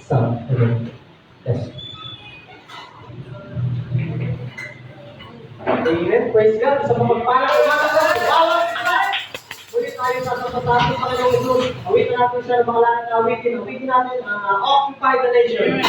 Sound. Yes. Amen. Praise God. Sa mga pagpalang umaga ko, bawat isa. Muli tayo sa pagpapasok sa kanyang Diyos. Awitin natin siya ng mga lahat na awitin. Awitin natin ang Occupy the Nation.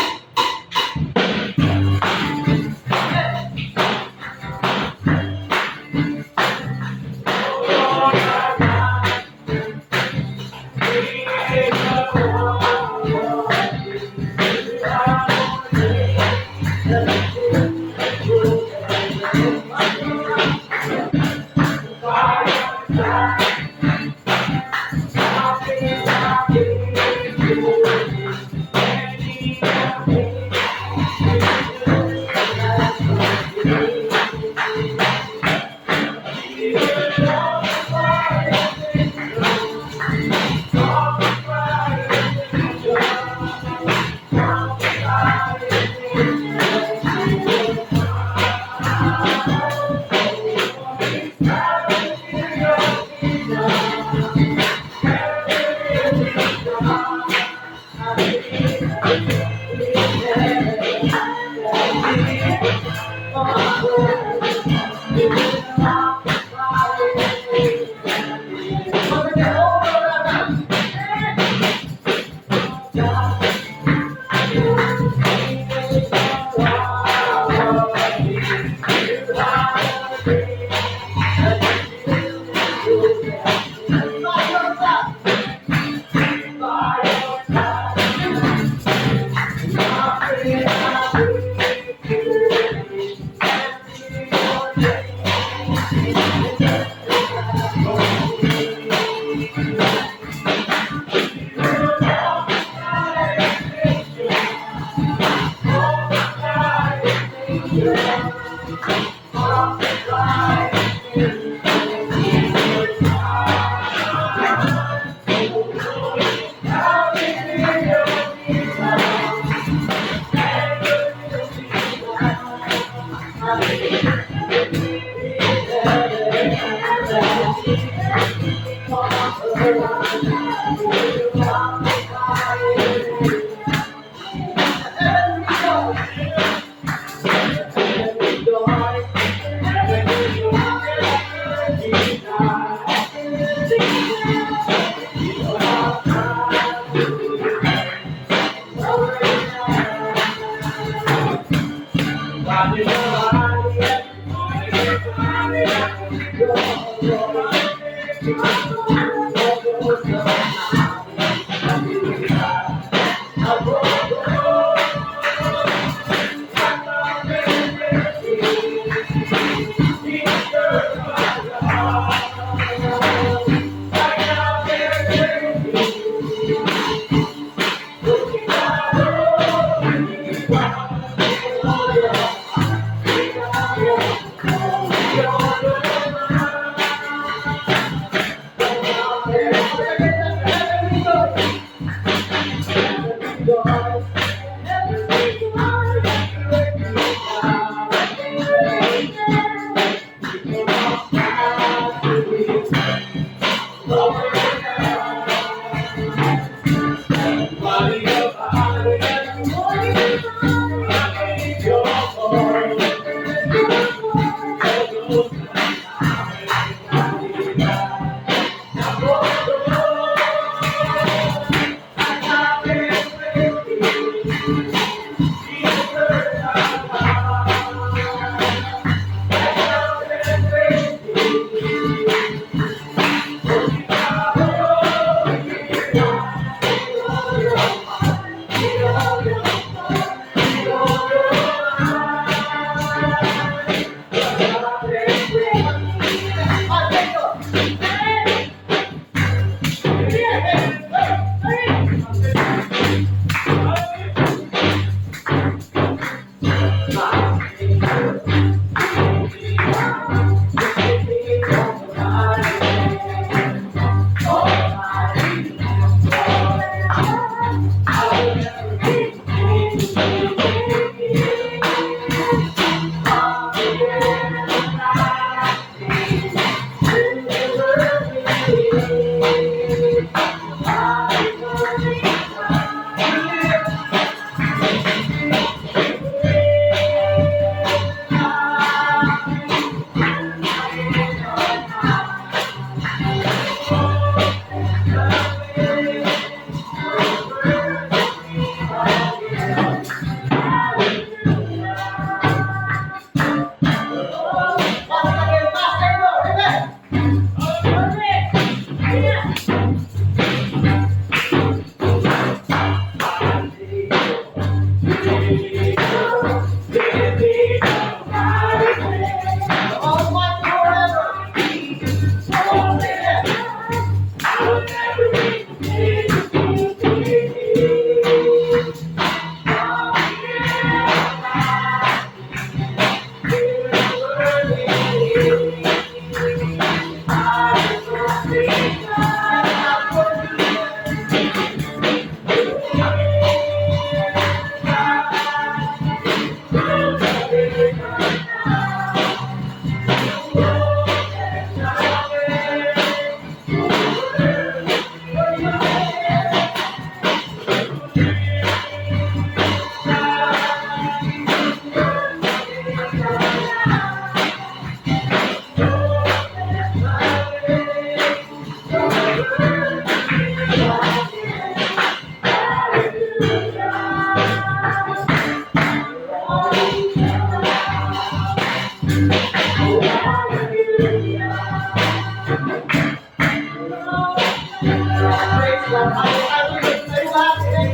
natin lahat.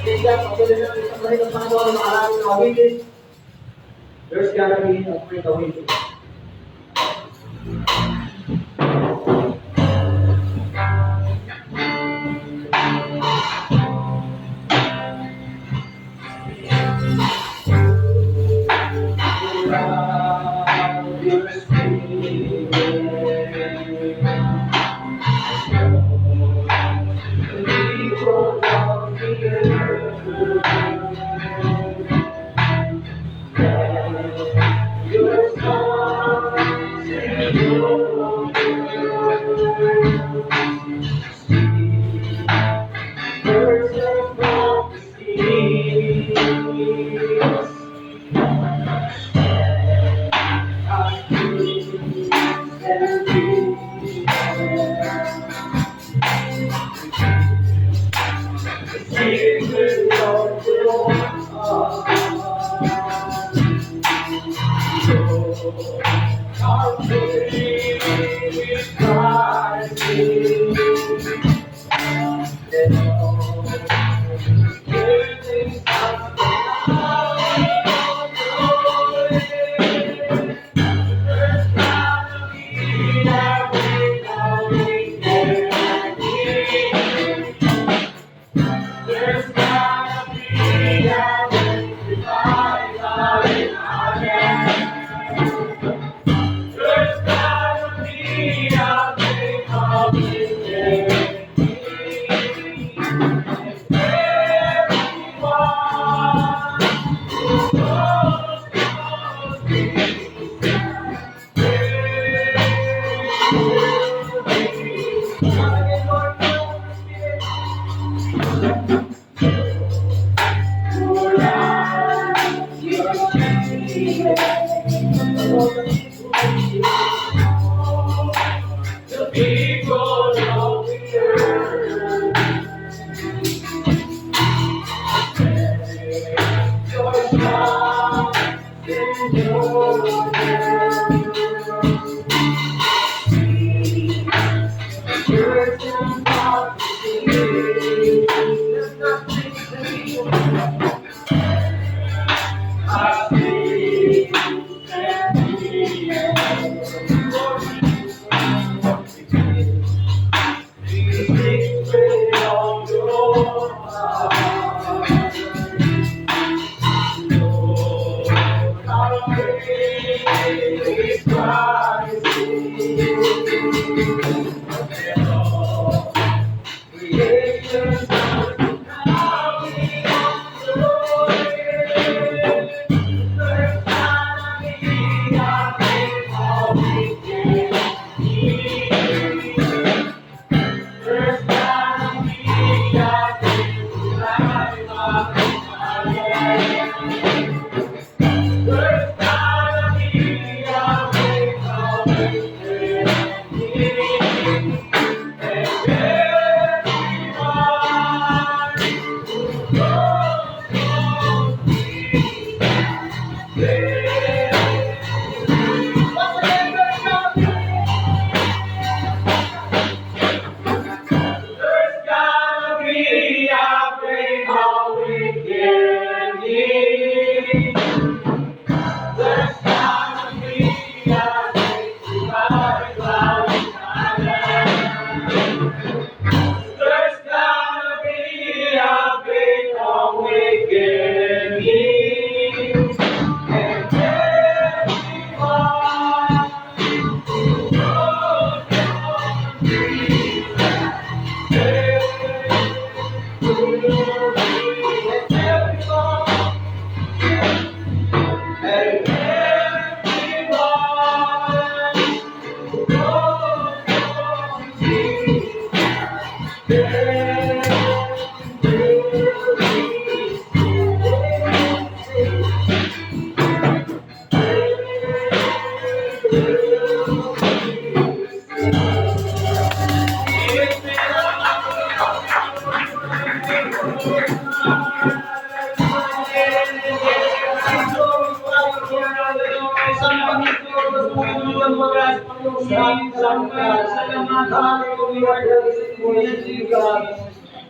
Bigyan, patuloy natin sa mga ng Panginoon na maraming awitin. There's gotta be a great awakening.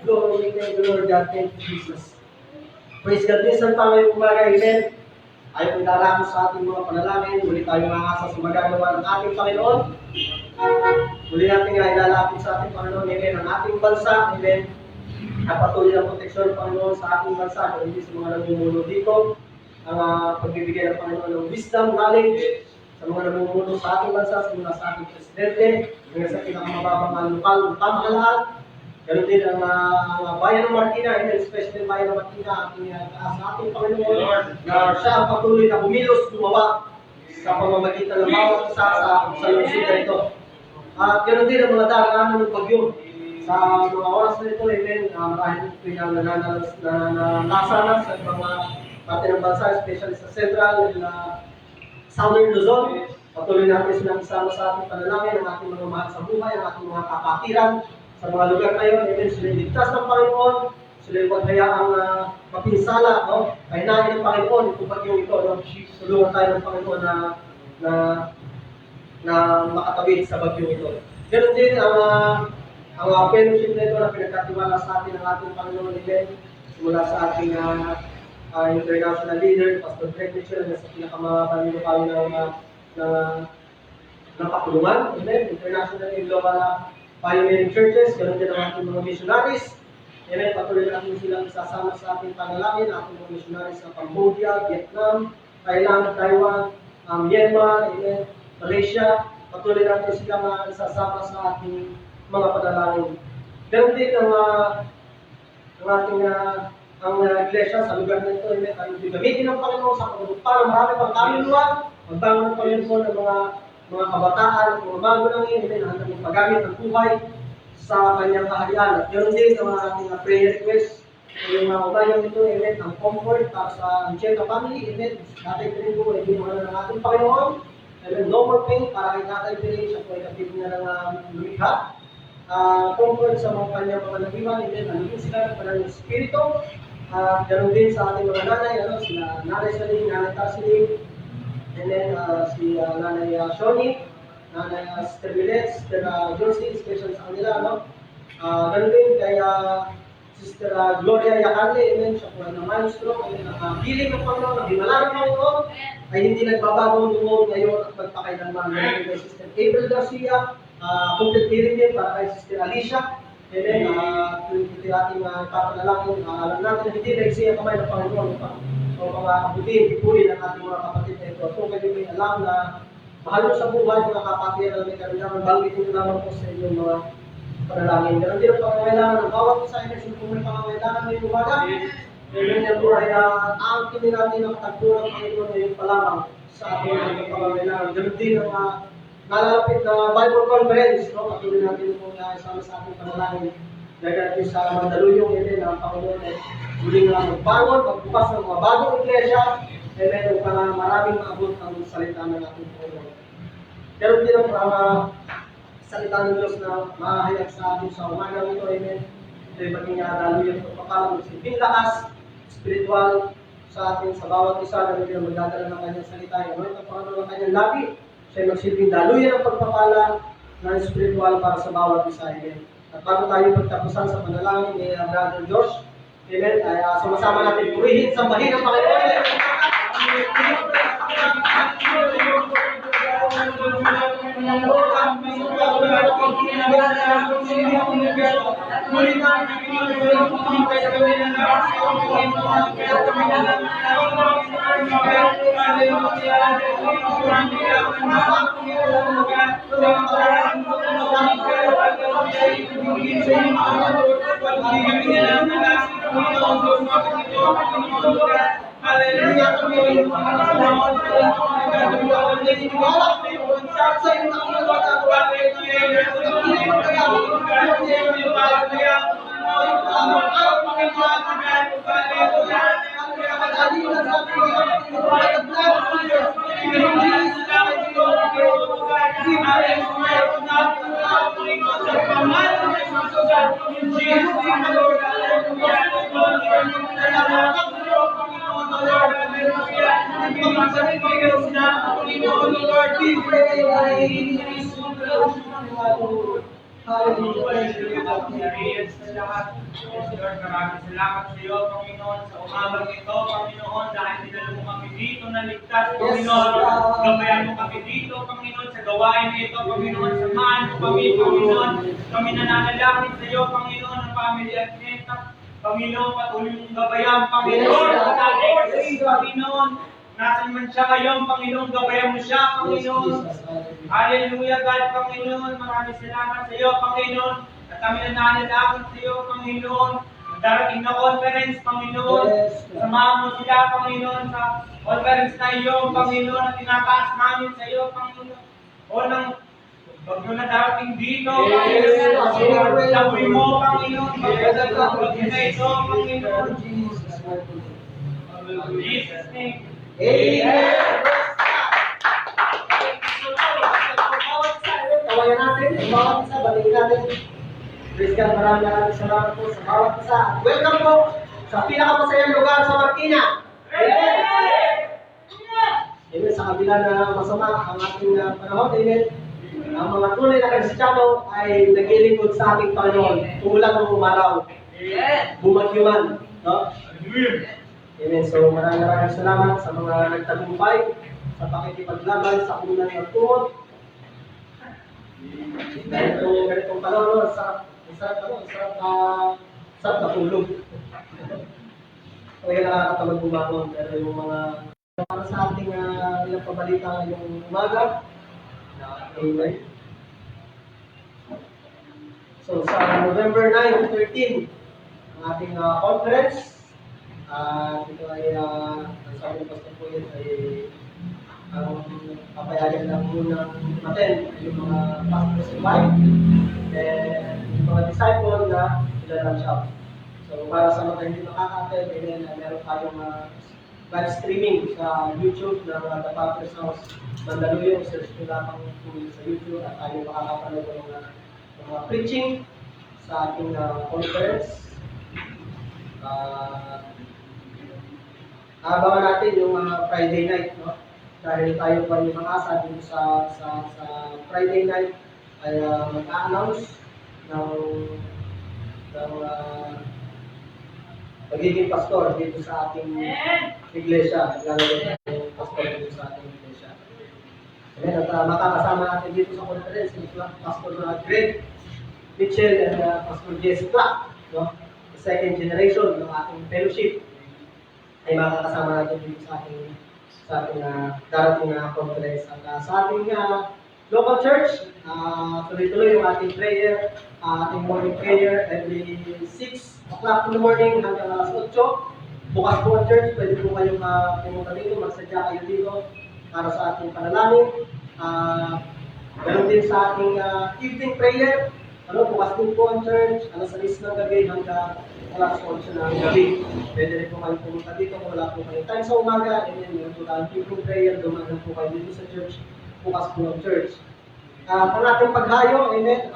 Glory to the Lord God. Thank you, Jesus. Praise God. Minsan pa ngayong umaga, amen. Ayaw ilalako sa ating mga panalangin. Muli tayo makakasa sa magagawa ng ating Panginoon. Muli natin nga ilalapit sa ating Panginoon, amen, ang ating bansa, amen. Napatuloy ang proteksyon ng Panginoon sa ating bansa, hindi sa mga namumuno dito. Ang pagbibigay ng Panginoon ng wisdom, knowledge, sa mga namumuno sa ating bansa, sa ating presidente, hanggang sa pinakamababang lokal ng pamahalaan. Ganun din ang bayan ng Marikina, especially ang bayan ng Marikina, sa ating Panginoon, na siya ang patuloy na bumilos, gumawa sa pamamagitan ng bawat isa sa lungsod na ito. At ganun din ang mga daraanan ng bagyo. Sa mga oras na ito, amen, marahil nasana sa mga parte ng bansa, especially sa Central and Southern Luzon. Patuloy natin silang isama sa ating panalangin, ang ating mga mahal sa buhay, ang ating mga kapatiran sa mga lugar na yun. Amen, sila ligtas ng Panginoon, sila yung hayaang mapinsala, no? Kahinahin ng Panginoon, ito bagyong ito, no? Tulungan tayo ng Panginoon na makatawid sa bagyong ito. Ganun din ang fellowship na ito na pinagkatiwala sa atin ng ating Panginoon, amen, mula sa ating international leader, Pastor Greg Mitchell, na sa pinakamabang tayo ng kapulungan, amen, international and global pioneering churches, ganun din ang ating mga missionaries, amen, patuloy natin silang isasama sa ating panalangin, ating mga missionaries sa Cambodia, Vietnam, Thailand, Taiwan, Myanmar, amen, Malaysia, patuloy natin silang isasama sa ating mga panalangin. Ganun din ang ating ang iglesia sa lugar na ito, amen, tayo gamitin ng Panginoon sa para marami pang kaluluwa, magbangon ng Panginoon ng mga kabataan, mga bago lang yun, amen, ang ating paggamit ng buhay sa kanyang kaharian. At ganun din ang ating prayer request, yung umayang ito, amen, ang comfort para sa Ancheta family, amen, Tatay Piling po, hindi naman ng ating Panginoon, amen, no more pain para kay Tatay Piling, siya po ay kapit niya ng lumikha. Comfort sa mga kanyang mga nagiwan, amen, nalugin sila ng Panginoon Espiritu. Ganun din sa ating mga nanay, sila Nanay Saling, Nanay Tarsiling, and then si Nanay Shoni, Nanay Sister Milet, Sister Josie, special sa kanila, ganun din kay Sister Gloria Yacarle, amen, siya po ng maestro, amen, nakahiling ng Panginoon, nagimala ng Panginoon, ay hindi nagbabago noon ngayon at magpakailanman. Ganun kay Sister April Garcia, complete hearing din para kay Sister Alicia. And then, ito ating papanalangin, alam natin na hindi nagsiyang kamay ng Panginoon o mga kabutin, ipunin ang ating mga kapatid na ito. Kung kayo may alam na mahal mo sa buhay, mga kapatid na may karindaman, banggitin ko naman po sa inyong mga panalangin. Ganun din ang pangangailangan ng bawat isa ay kung may pangangailangan ngayong umaga. Ganun yan po ay aangkin natin ang tagpo ng Panginoon ngayon pa lamang sa ating mga pangangailangan. Ganun din ang nalalapit na Bible Conference, no? Patuloy natin po isama sa ating panalangin. Dahil natin sa Mandaluyong, amen, ang Panginoon ay muling magbangon, magbukas ng mga bagong iglesia, amen, upang maraming maabot ang salita ng ating Panginoon. Pero din ang salita ng Diyos na mahayag sa atin sa umaga nito, amen. Ito ay maging daluyan ng pagpapakalang silbing lakas, spiritual sa atin, sa bawat isa na hindi magdadala ng kanyang salita. Ano ito Panginoon ng kanyang labi? Siya magsilbing daluyan ng pagpapala ng spiritual para sa bawat isa. Amen. At bago tayo pagtapusan sa panalangin ni Brother Josh, amen, ay sumasama natin purihin sa bahin ng Panginoon. maraming salamat sa iyo, Panginoon, sa umagang ito, Panginoon, dahil dinala mo kami dito na ligtas, Panginoon. Gabayan mo kami dito, Panginoon, sa gawain ito, Panginoon, samahan mo kami, Panginoon. Kami nananalangin sa iyo, Panginoon, ng family at neta. Panginoon, patuloy mong gabayan, Panginoon, ang tatay Panginoon. Nasaan man siya ngayon, Panginoon, gabayan mo siya, Panginoon. Hallelujah, God, Panginoon. Maraming salamat sa iyo, Panginoon. At kami nananalangin sa iyo, Panginoon. Ang darating na conference, Panginoon. Samahan mo sila, Panginoon, sa conference na iyo, Panginoon, at tinataas namin sa iyo, Panginoon. O ng bagyo na darating dito, Panginoon. Sabi mo, Panginoon, bagyo na ito, Panginoon. In Jesus' name. Amen! Tawagan natin, bawat isa, balikin natin. Praise God, maraming salamat po sa bawat isa. Welcome po sa pinakamasayang lugar sa Marikina. Amen! Amen, sa kabila na masama ang ating panahon, amen. Ang mga tunay na Kristiyano ay naglilingkod sa ating Panginoon. Umulan o umaraw. Bumagyo man. No? Amen. So maraming salamat sa mga nagtagumpay sa pakikipaglaban sa unang nagtuot. Dahil itong ganitong panahon, sarap na tulog. Kaya nakakatawag bumangon. Pero yung mga para sa ating ilang pabalita ngayong umaga, amen. So sa November 9 to 13, ang ating conference, ito ay, ang sabi ng Pastor po yun ay ang papayagan lang muna natin yung mga pastors and wife and yung mga disciple na ilalunch out. So para sa mga hindi makaka-attend, meron tayong live streaming sa YouTube ng The Father's House Mandaluyong. Search nyo lamang sa YouTube at tayo makakapanood ng mga preaching sa ating conference. Abangan natin yung mga Friday night, no? Dahil tayo pa yung mga dito sa Friday night ay mag-a-announce ng pagiging pastor dito sa ating iglesia. Lalagay ng pastor dito sa ating iglesia. Amen. At makakasama natin dito sa conference ni Pastor Greg Mitchell and Pastor Jesse Clark, no? The second generation ng ating fellowship ay makakasama natin dito sa ating darating na conference. At sa ating local church, tuloy-tuloy yung ating prayer, ating morning prayer every 6 o'clock in the morning hanggang alas 8. Bukas po ang church, pwede po kayong pumunta dito, magsadya kayo dito para sa ating panalangin. Ganon din sa ating evening prayer. Bukas din po ang church, alas 6 ng gabi hanggang alas 8 ng gabi. Pwede rin po kayo pumunta dito kung wala po kayo time sa umaga. And then, meron po tayong evening prayer, dumagan po kayo dito sa church, bukas po ang church. Ang ating paghayo, amen,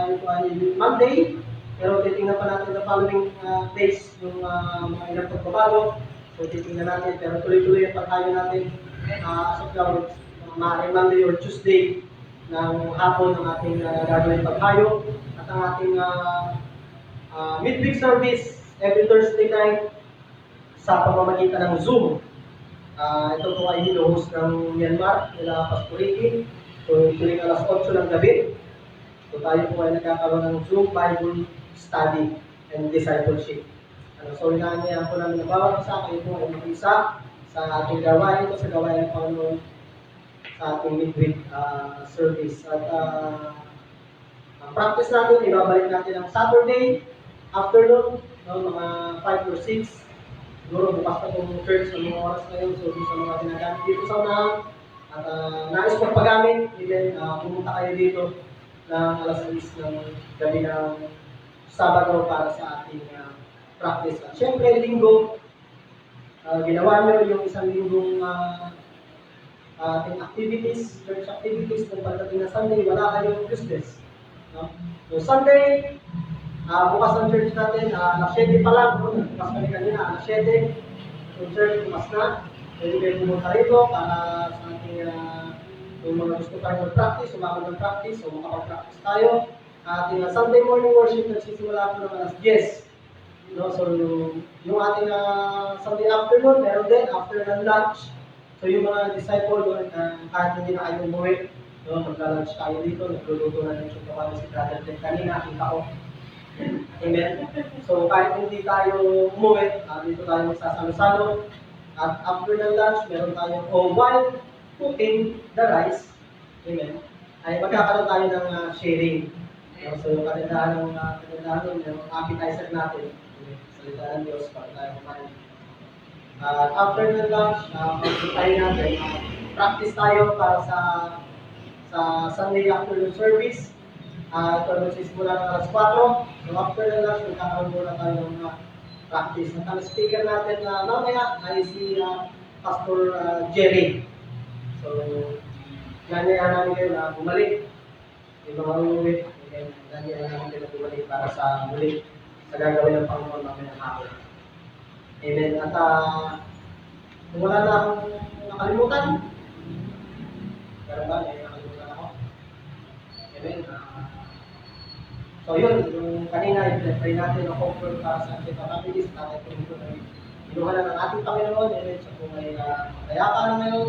ito ay Monday, pero titingnan pa natin the following days yung mga ilang pagbabago. So, titingnan natin, pero tuloy-tuloy ang paghayo natin as of now, maaaring Monday or Tuesday ng hapon ng ating gagawin paghayo. At ang ating midweek service every Thursday night sa pamamagitan ng Zoom. Ito po ay hino-host ng Myanmar, nila Pastor Ricky. So, tuwing alas 8 ng gabi, so tayo po ay nagkakaroon ng Zoom Bible Study and Discipleship. So, inaanyayahan po namin na bawat isa kayo po ay mag-isa sa ating gawain ito, sa gawain ng Panginoon sa ating midweek service. At ang practice natin, ibabalik natin ang Saturday afternoon, mga 5 or 6. Siguro bukas pa itong church ng mga oras ngayon, so sa mga ginagamit dito sa unahan. At nais magpagamit, even pumunta kayo dito ng alas 6 ng gabi ng Sabado para sa ating practice. At syempre, linggo, ginawa nyo yung isang linggong ating activities, church activities, kung pagdating na Sunday, wala kayong business. No? So Sunday, bukas ang church natin, alas 7 pa lang, bukas kami kanina, alas 7, yung church bukas na. Pwede kayo pumunta rito para sa ating yung mga gusto tayo mag-practice, sumama ng practice, o makapag-practice tayo. Ating Sunday morning worship nagsisimula po ng alas 10. No, so yung ating Sunday afternoon, meron din after ng lunch. So yung mga disciple doon, kahit hindi na kayo umuwi, no, magla-lunch tayo dito, nagluluto na ng chocolate si Brother Ted kanina, kita ko. Amen. So kahit hindi tayo umuwi, dito tayo magsasalo-salo. At after ng lunch, meron tayong, while cooking the rice, amen, ay magkakaroon tayo ng sharing. So yung kagandahan nun, yung appetizer natin, salita ng Diyos, para tayo kumain. After ng lunch, tayo natin, practice tayo para sa Sunday afternoon service. Ito magsisimula ng alas 4. So after ng lunch, magkakaroon muna tayo ng practice. Ang speaker natin mamaya ay si Pastor Jerry. So, nangyayaan namin kayo na bumalik. Yung mga umuwi, nangyayaan namin kayo na bumalik para sa muli sa gagawin ng Panginoon namin ng hapon. Amen. At kung wala na akong nakalimutan, pero ba, may nakalimutan ako? Amen. So yun, yung kanina, i-pray natin ang comfort para sa ating families, natin po dito na inuha na ng ating Panginoon, amen. So kung may kayapa na ngayon,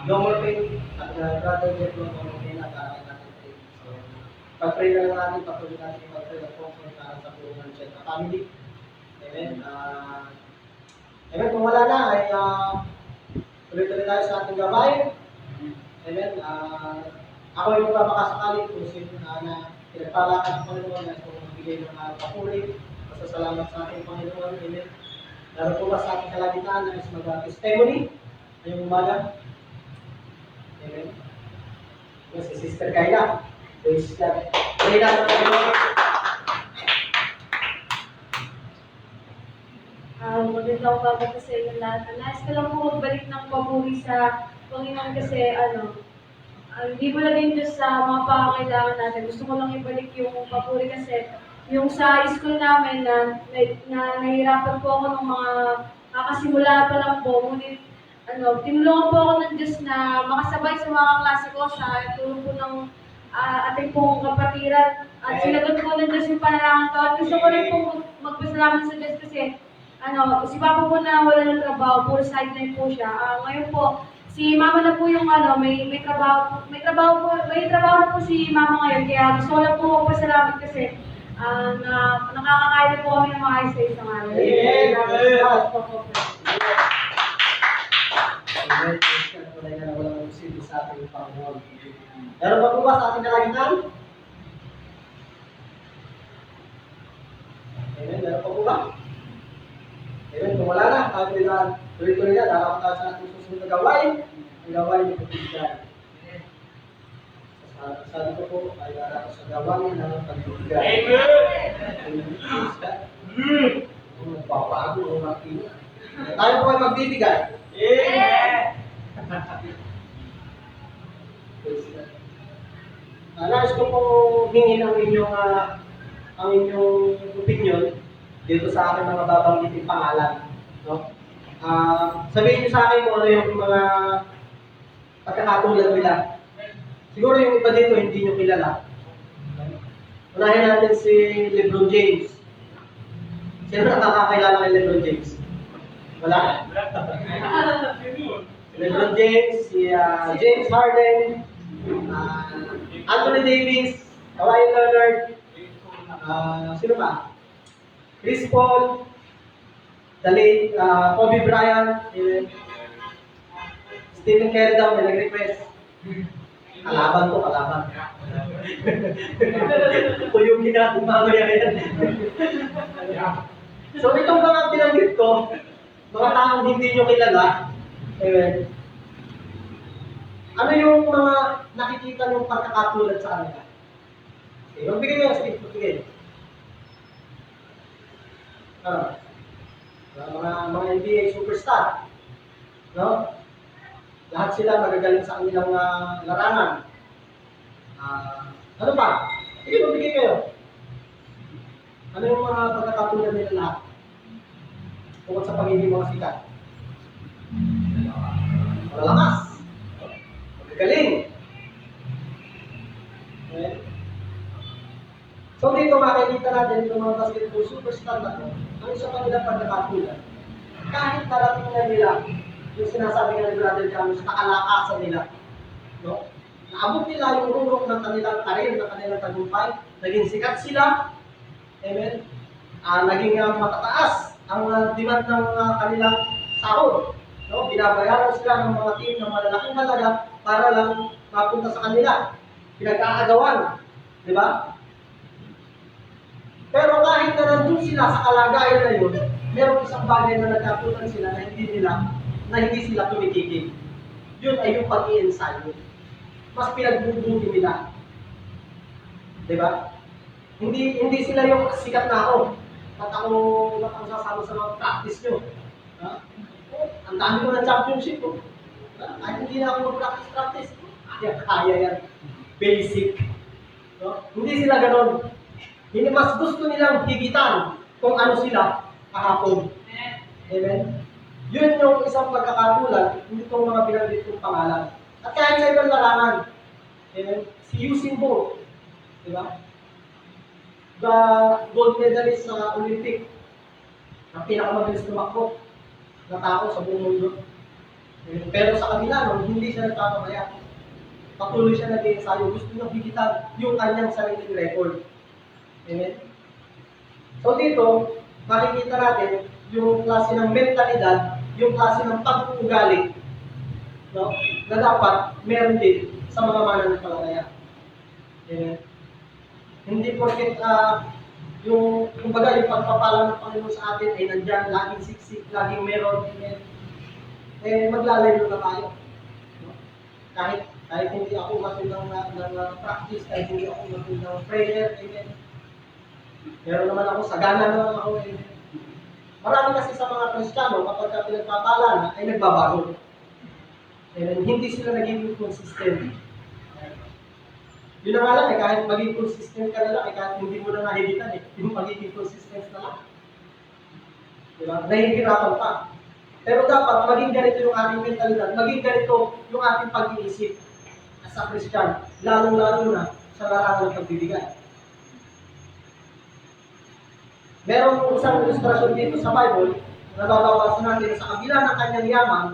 no more pain, at brother, get no more pain, at natin pray. So, pag-pray na lang natin, patuloy natin pag-pray ng comfort para sa buong ng Cheta family. Amen. Amen. Kung wala na, ay tuloy-tuloy tayo sa ating gawain. Amen. Ako yung magpapakasakali kung sino na pinagpalakan ng Panginoon na kung magbigay ng papuri. Masasalamat sa ating Panginoon. Amen. Laro po ba sa ating kalagitan na is mag-testimony ngayong umaga? Amen. Amen. Si Sister Kayla. Praise God. Pray natin ang Panginoon. Magandang umaga po sa inyo lahat. Nais ko lang po magbalik ng papuri sa Panginoon kasi hindi mo lang din Diyos sa mga pangangailangan natin. Gusto ko lang ibalik yung papuri kasi yung sa school namin na nahihirapan po ako ng mga nakasimula pa lang po. Ngunit tinulungan po ako ng Diyos na makasabay sa mga klase ko sa tulong po ng ating pong kapatiran. At sinagot po ng Diyos yung panalangin ko. At gusto ko rin po magpasalamat sa Diyos kasi si Papa po na wala ng trabaho, puro sideline po siya. Ngayon po, si Mama na po yung may trabaho na po si Mama ngayon. Kaya gusto ko lang po magpasalamat kasi nakakakain na po kami ng maayos sa isang araw. Amen. Amen. Tunay na walang posible sa ating Panginoon. Meron pa po ba sa ating kalagitan? Amen. Meron pa po ba? Amen. Kung wala na, tuloy-tuloy na, darap tayo sa ating susunod na gawain. Ang gawain ni Pagbibigan. Sabi ko po, ay darap sa gawain ng Pagbibigan. Amen! Magpapago ang makina. Tayo po ay magbibigay. Amen! Nais ko po hingin ang inyong opinion dito sa aking mga babanggiting pangalan. No? Sabihin niyo sa akin kung ano yung mga pagkakatulad nila. Siguro yung iba dito hindi niyo kilala. Unahin natin si LeBron James. Sino nakakakilala kay LeBron James? Wala? LeBron James, si James Harden, Anthony Davis, Kawhi Leonard, sino pa? Chris Paul, the late Kobe Bryant, Stephen Curry daw may nag-request. Kalaban to, kalaban. Kung yung ginatong mamaya yan. So itong mga binanggit ko, mga taong hindi nyo kilala, ano yung mga nakikita nyo pagkakatulad sa kanila? Okay, magbigay nyo, sige, magbigay. Mga NBA superstar, no? Lahat sila magagaling sa kanilang larangan. Ano pa? Sige, magbigay kayo. Ano yung mga pagkakatulad nila lahat? Tungkol sa pagiging mga sikat. Malalakas. Magagaling. Okay. So dito makikita natin itong mga basketball superstar na to, ang isa pa nilang pagkakatulan. Kahit narating na nila yung sinasabi nga ni Brother Camus, nakalakasan nila. No? Naabot nila yung rurok ng kanilang karir, ng kanilang tagumpay, naging sikat sila, amen? Naging matataas ang demand ng kanilang sahod. No? Binabayaran sila ng mga team ng malalaking halaga para lang mapunta sa kanila. Pinag-aagawan. Di ba? Pero kahit na nandun sila sa kalagayan na yun, meron isang bagay na nagkatutan sila na hindi sila tumitigil. Yun ay yung pag-i-ensayo. Mas pinagbubuti nila. Di ba? Hindi sila yung sikat na ako. At ako sasama sa mga practice nyo. Ha? Ang dami ko ng championship ko. Ay, hindi na ako mag-practice. Kaya yan. Basic. No? Hindi sila ganon. Hindi mas gusto nilang higitan kung ano sila kahapon. Amen? Yun yung isang pagkakatulan nitong mga binanggit kong pangalan. At kahit sa ibang larangan. Amen? Si Usain Bolt. Diba? The gold medalist sa Olympic. Ang pinakamabilis tumakbo na tao sa buong mundo. Amen? Pero sa kabila nun, hindi siya nagtatamaya. Patuloy siya nag-iensayo. Gusto niya higitan yung kanyang sariling record. Amen? So dito, makikita natin yung klase ng mentalidad, yung klase ng pag-uugali, no? Na dapat meron din sa mga mananampalataya. Amen? Hindi porket kumbaga yung pagpapala ng Panginoon sa atin ay nandyan, laging siksik, laging meron, amen? Maglalayo na tayo. No? Kahit hindi ako matundang ng practice, kahit hindi ako matundang prayer, amen? Meron naman ako, sagana naman ako. Marami kasi sa mga Kristiyano, kapag pinagpapala na, ay nagbabago. Hindi sila naging consistent. Yun na nga lang, kahit maging consistent ka na lang, kahit hindi mo na nahigitan, yung magiging consistent na lang. Diba? Nahihirapan pa. Pero dapat maging ganito yung ating mentalidad, maging ganito yung ating pag-iisip as a Christian, lalong-lalo na sa larangan ng pagbibigay. Merong isang ilustrasyon dito sa Bible na babawasan natin sa kabila ng kanyang yaman,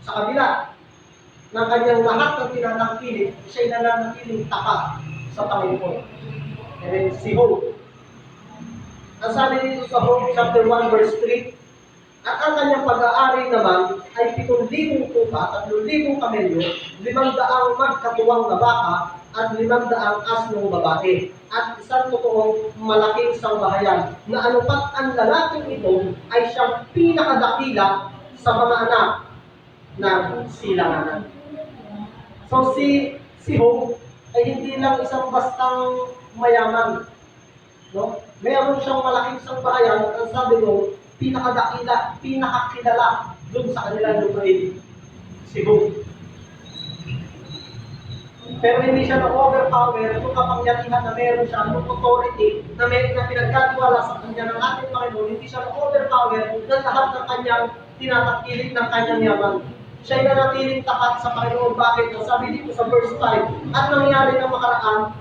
sa kabila ng kanyang lahat ng tinatangkilik, siya'y nananatiling tapat sa Panginoon. And then si Job. Ang sabi dito sa Job chapter 1 verse 3, at ang kanyang pag-aari naman ay 7,000 tupa, 3,000 kamelyo, 500 magkatuwang na baka, at 500 asnong babae, at isang totoong malaking sangbahayan, na anupat ang lalaking ito ay siyang pinakadakila sa mga anak ng silanganan. So si Job ay hindi lang isang bastang mayaman. No? Mayroon siyang malaking sangbahayan at ang sabi ko, pinakadakila, pinakakilala doon sa kanilang lupain. Si Job. Pero hindi siya na-overpower kung kapangyarihan na meron siya, yung authority na pinagkatiwala sa kanya ng ating Panginoon, hindi siya na-overpower ng lahat ng kanyang tinatakilik ng kanyang yaman. Siya ay nanatiling tapat sa Panginoon. Bakit? Sabi dito sa verse 5, at nangyari ng makaraan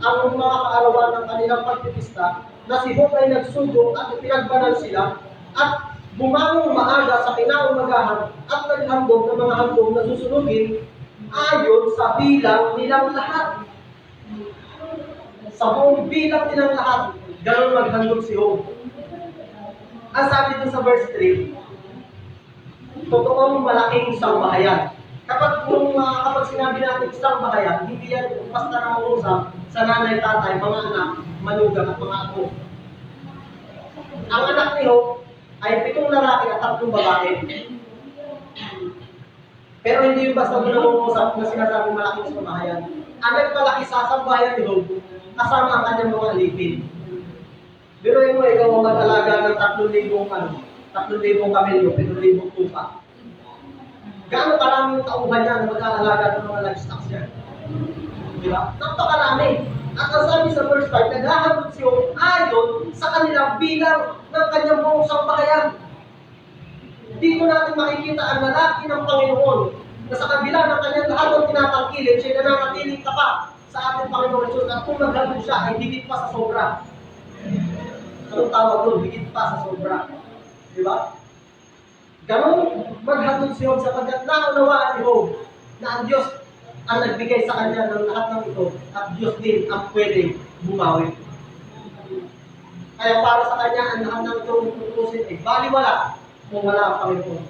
ang mga kaarawan ng kanilang pagpipista na si Job ay nagsugo at pinagbanal sila at bumangon maaga sa kinaumagahan at naghandog ng mga handog na susunugin ayon sa bilang nilang lahat. Sa buong bilang nilang lahat, ganun maghandog si Job. Ang sabi dun sa verse 3, totoong malaking sangbahayan. Kapag sinabi natin isang bahayan, hindi yan basta nangungusap sa nanay, tatay, mga anak, manugang at mga apo. Ang anak ni Job ay 7 lalaki at 3 babae. Pero hindi yung basta nangungusap na sinasabing malaking sambahayan. Ang nagpalaki sa sambahayan ni Job, kasama ang kanyang mga alipin. Biruin mo, ikaw ang mag-alaga ng 3,000 kamelyo, 7,000 tupa. Gaano karaming tauhan niya na mag-aalaga ng mga livestock niya? Di ba? Napakarami. At ang sabi sa verse 5, naghahandog si Job ayon sa kanilang bilang ng kanyang buong sambahayan. Dito natin makikita ang lalaki ng Panginoon na sa kabila ng kanyang lahat ng tinatangkilik, siya nananatiling tapat sa ating Panginoon Jesus at kung naghatid siya ay higit pa sa sobra. Anong tawag doon? Higit pa sa sobra. Di ba? Ganon maghatid si Job sapagkat naunawaan ni Job na ang Diyos ang nagbigay sa kanya ng lahat ng ito at Diyos din ang pwedeng bumawi. Kaya para sa kanya, ang lahat ng itong tutusin ay baliwala kung wala ang Panginoon.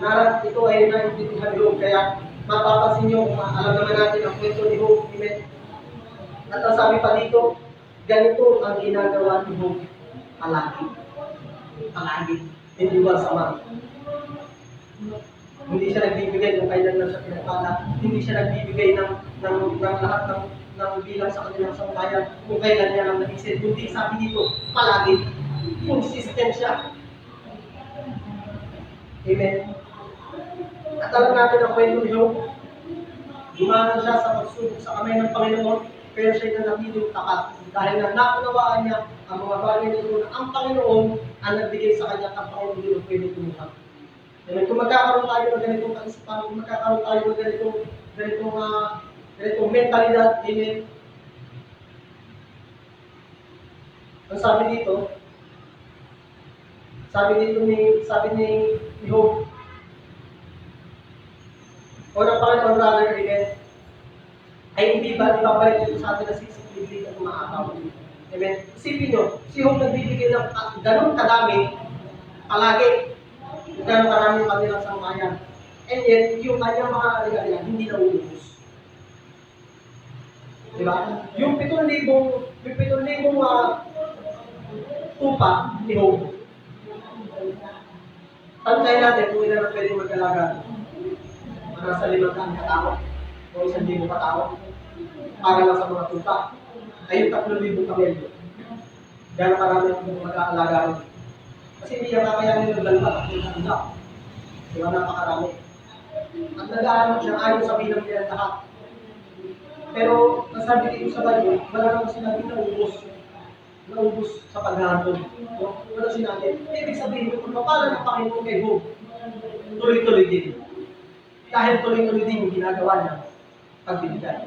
Narat ito ay naintindihan ni Job, kaya mapapansin niyo kung alam naman natin ang kwento ni Job. Amen. At ang sabi pa dito, ganito ang ginagawa ni Job palagi. Palagi. Hindi ba sama? Hindi siya nagbibigay kung kailan lang siya pinagpala. Hindi siya nagbibigay ng lahat ng bilang sa kanilang sambayan kung kailan niya lang naisip. Hindi sabi dito, palagi. Consistent siya. Amen. At alam natin ang kwento ni Job. Dumanan siya sa pagsubok sa kamay ng Panginoon, pero siya'y nanatiling tapat. Dahil na naunawaan niya ang mga bagay na ito na ang Panginoon ang nagbigay sa kanya at ang Panginoon din ang pwede tumuha. Kung magkakaroon tayo ng ganitong kaisipan, kung magkakaroon tayo ng ganitong mentalidad, amen. Ang sabi ni Job, o ng Panginoon brother, amen, ay hindi ba ibabalik dito sa atin na sisikilig at umaakaw. Amen. Isipin nyo, si Job nagbibigay ng ganun kadami, palagi, ganun karami ang kanilang sangmayan. And yet, yung kanyang mga regalya, hindi na uubos. Diba? Yung 7,000 tupa ni Job, tantay natin kung ilan ang pwedeng mag-alaga. Nasa 500 katao o 1,000 katao para lang sa mga tupa. Ay yung 3,000 kamelyo. Gano'ng karami ang mag-aalaga rin. Kasi hindi yung kakayanin yung dalawa at yung kanila. Diba, napakarami. At nag-aaral siya ayon sa bilang nila lahat. Pero, nasabi dito sa Bible, wala naman sinabi na naubos sa paghahatod. No? Wala sinabi. Ibig sabihin, kung paano ng Panginoon kay Job, tuloy-tuloy din. Dahil tuloy-tuloy din yung ginagawa niya pagbibigay.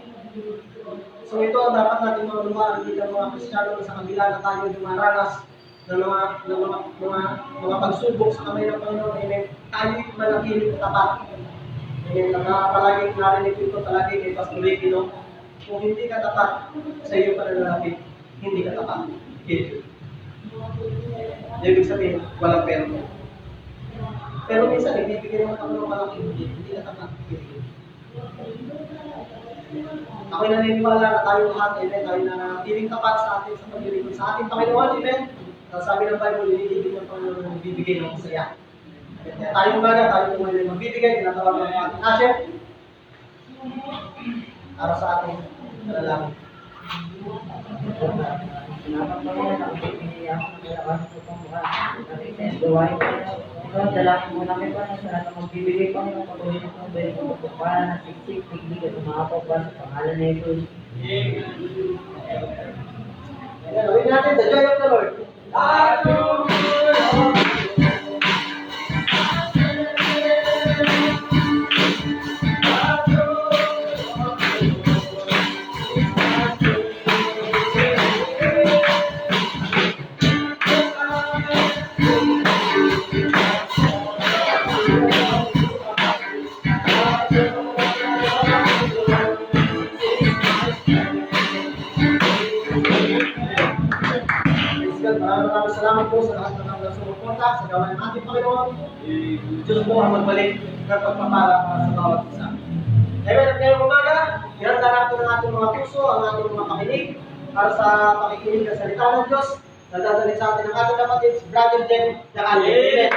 So ito ang dapat natin maunawaan bilang mga Kristiyano sa kabila na tayo dumaranas ng mga pagsubok sa kamay ng Panginoon. Amen. Tayo'y manatiling tapat. Amen. Palaging narinig ito palagi kay Pastor Ricky, no? Kung hindi ka tapat sa iyo pananalapit, hindi ka tapat. Ibig sabihin, walang pera. Pero minsan, nagbibigay naman ako ng malaking hindi na tapat. Ako'y naniniwala na tayo lahat, amen, tayo na tiling tapat sa atin sa paglilingkod sa ating Panginoon, amen. Sabi ng Bible, nililibig ng Panginoon na magbibigay ng masaya. Tayong umaga, tayo magbibigay, tinatawag ng ating asher para sa ating kalalangin. Salamat Panginoon, ang pipilihan ko ng lakas ko pang mukha. Nakita yung gawain ko. Ikaw, dalangin mo namin pa na sa lahat ng magbibigay Panginoon, patuloy ng pwede ko magpapala ng siksik, tiglig at umakapaw sa pangalan na ito. Gawin natin the joy of the Lord. Maraming salamat po sa lahat ng mga sumuporta sa gawain ng ating Panginoon. Diyos po ang magbalik ng pagpapala para sa bawat isa. Amen. At ngayong umaga, ihanda natin ang ating mga puso, ang ating mga pakinig para sa pakikinig ng salita ng Diyos na dadalhin sa atin ang ating kapatid, si Brother Jen Yakali. Amen.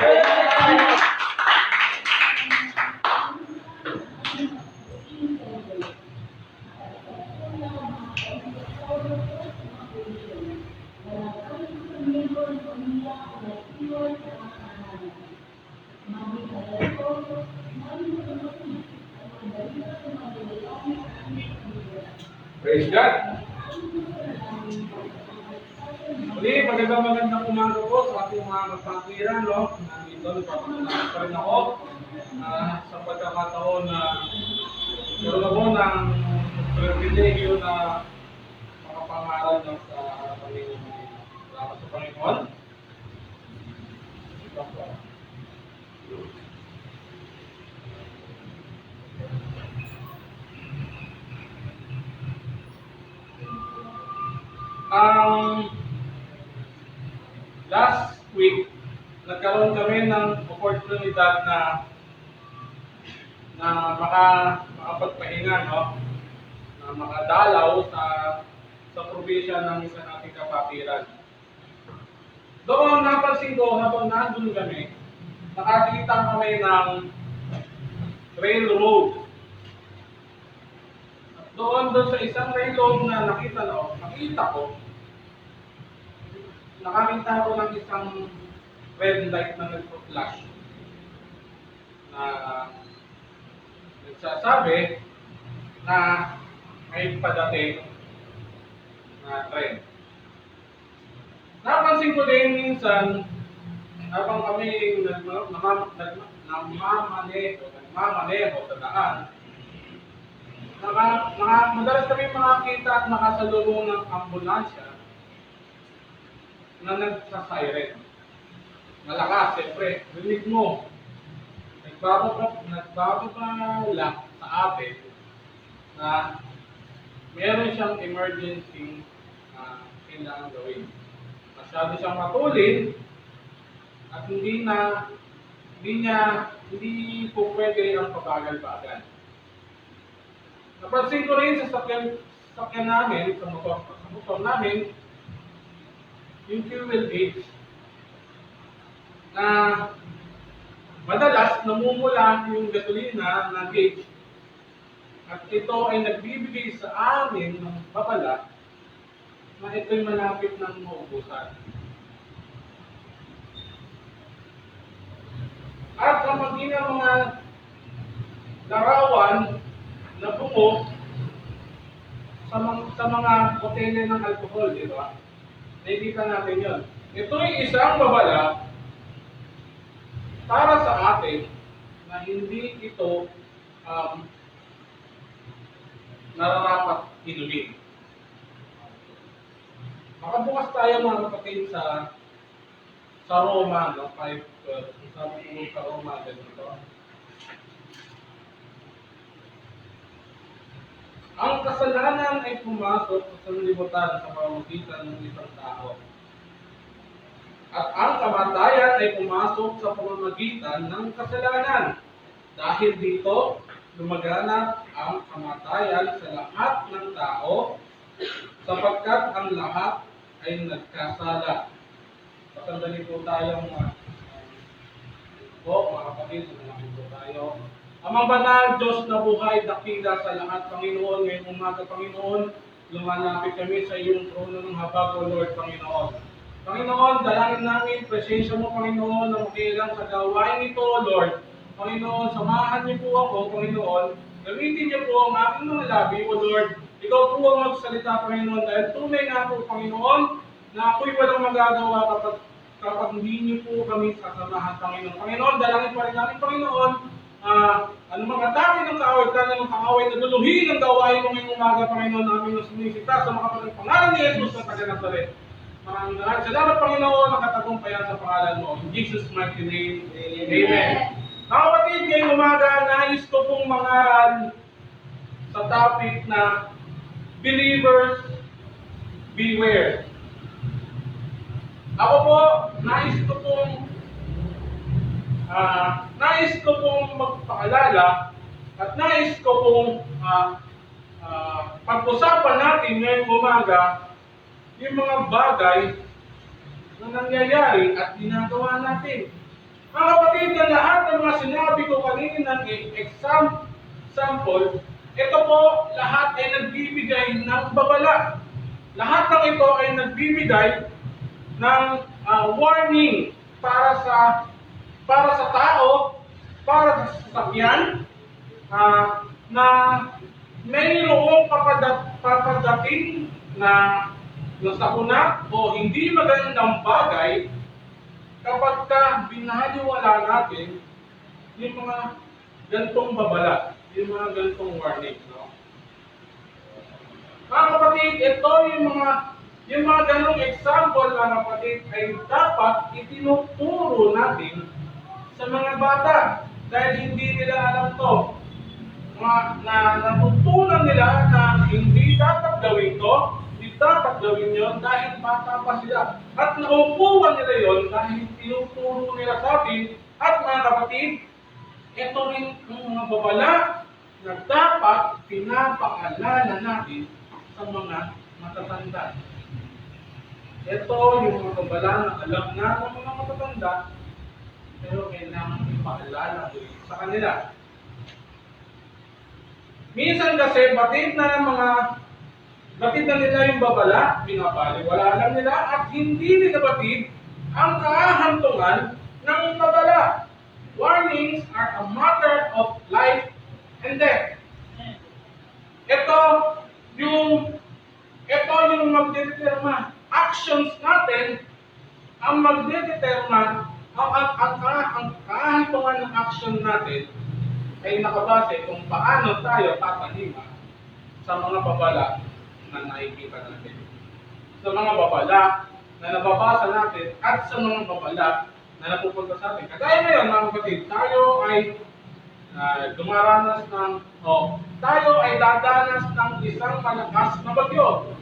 Praise God! Muli, magandang umaga po sa ating mga kapatwiran, no? Nandito, nagpapatunan pa rin ako sa pagkakataon na meron ako ng pribilehiyo na makapangaral ng sa harapan ninyo. Salamat sa Panginoon. Ito po. Last week, nagkaroon kami ng oportunidad na makapagpahinga, no? Na makadalaw sa probinsya ng isa nating kapatiran. Doon napansin ko, habang nandun kami, nakakita kami ng railroad. At doon sa isang railroad na nakita ko, nakamita ko ng isang red light na nagpo-flash na nagsasabi na may padating na train. Napansin ko din minsan habang kami nagmamaneho sa daan, madalas kami makakita at nakasalubong ng ambulansya na nagsa-siren. Malakas, siyempre, rinig mo. Nagbababala sa atin na meron siyang emergency na kailangan gawin. Masyado siyang matulin at hindi po pwede ang pabagal-bagal. Napansin ko rin sa sakyan namin, sa motor namin, yung fuel gauge na madalas namumula yung gasolina na gauge at ito ay nagbibigay sa amin ng babala na ito'y malapit ng maubusan. At kamagin ang mga larawan na bungo sa mga botella ng alcohol, di ba? Nakikita natin yun. Ito'y isang babala para sa atin na hindi ito nararapat inumin. Makabukas tayo mga kapatid sa Roma, no? 5:12. Sabi ko sa Roma, ganito. Ang kasalanan ay pumasok sa sanlibutan sa pamamagitan ng isang tao. At ang kamatayan ay pumasok sa pamamagitan ng kasalanan. Dahil dito, lumaganap ang kamatayan sa lahat ng tao, sapagkat ang lahat ay nagkasala. Pasandali po tayong mga kapatid, manalangin po tayo. Amang banal, Diyos na buhay, dakila sa lahat, Panginoon, ngayong umaga, Panginoon, lumalapit kami sa iyong trono ng habag, O Lord, Panginoon. Panginoon, dalangin namin, presensya mo, Panginoon, na makilang sa gawain ito, Lord. Panginoon, samahan niyo po ako, Panginoon. Gamitin niyo po ang aking mga labi, O Lord. Ikaw po ang magsalita, Panginoon, dahil tunay nga po, Panginoon, na ako'y walang magagawa kapag hindi niyo po kami sasamahan, Panginoon. Panginoon, dalangin pa rin namin, Panginoon, anumang atake ng kaaway na luluhin ang gawain mo ngayong umaga, Panginoon, namin na sumisita sa makapatang pangalan ni Jesus sa taga-Nazaret. Maraming salamat, Panginoon, nakatagumpayan sa pangalan mo. In Jesus' mighty name, Amen. Mga kapatid, ngayong umaga, nais ko pong mangaral sa topic na Believers, Beware. Ako po, nais ko pong magpaalala at nais ko pong pag-usapan natin ngayong umaga yung mga bagay na nangyayari at ginagawa natin. Mga kapatid, na lahat ng mga sinabi ko kanina ng example, ito po lahat ay nagbibigay ng babala. Lahat ng ito ay nagbibigay ng warning para sa tao, para sa sasakyan, na mayroong papadating na sakuna o hindi magandang bagay kapag binaliwala natin yung mga gantong babala, yung mga gantong warning. No? Mga kapatid, ito yung mga ganong example, mga kapatid, ay dapat itinuturo natin sa mga bata dahil hindi nila alam to. Natutunan nila na hindi dapat gawin to, hindi dapat gawin yon dahil bata pa sila. At naupuan nila yon dahil tinuturo nila sa atin. At mga kapatid, ito rin ang mga babala na dapat pinapaalala natin sa mga matatanda. Ito yung mga babala na alam na ng mga matatanda, pero kailangan ipaalala sa kanila. Minsan kasi batid na nila yung babala, pinapaliwala lang nila at hindi nila batid ang kahantungan ng babala. Warnings are a matter of life and death. Ito yung magdedeterma. Actions natin ang magdedeterma ang kahantungan ng action natin ay nakabase kung paano tayo tatanima sa mga babala na nakikita natin. Sa mga babala na nababasa natin at sa mga babala na napupunta sa atin. Kagaya ngayon, mga kapatid, tayo ay tayo ay dadanas ng isang malakas na bagyo.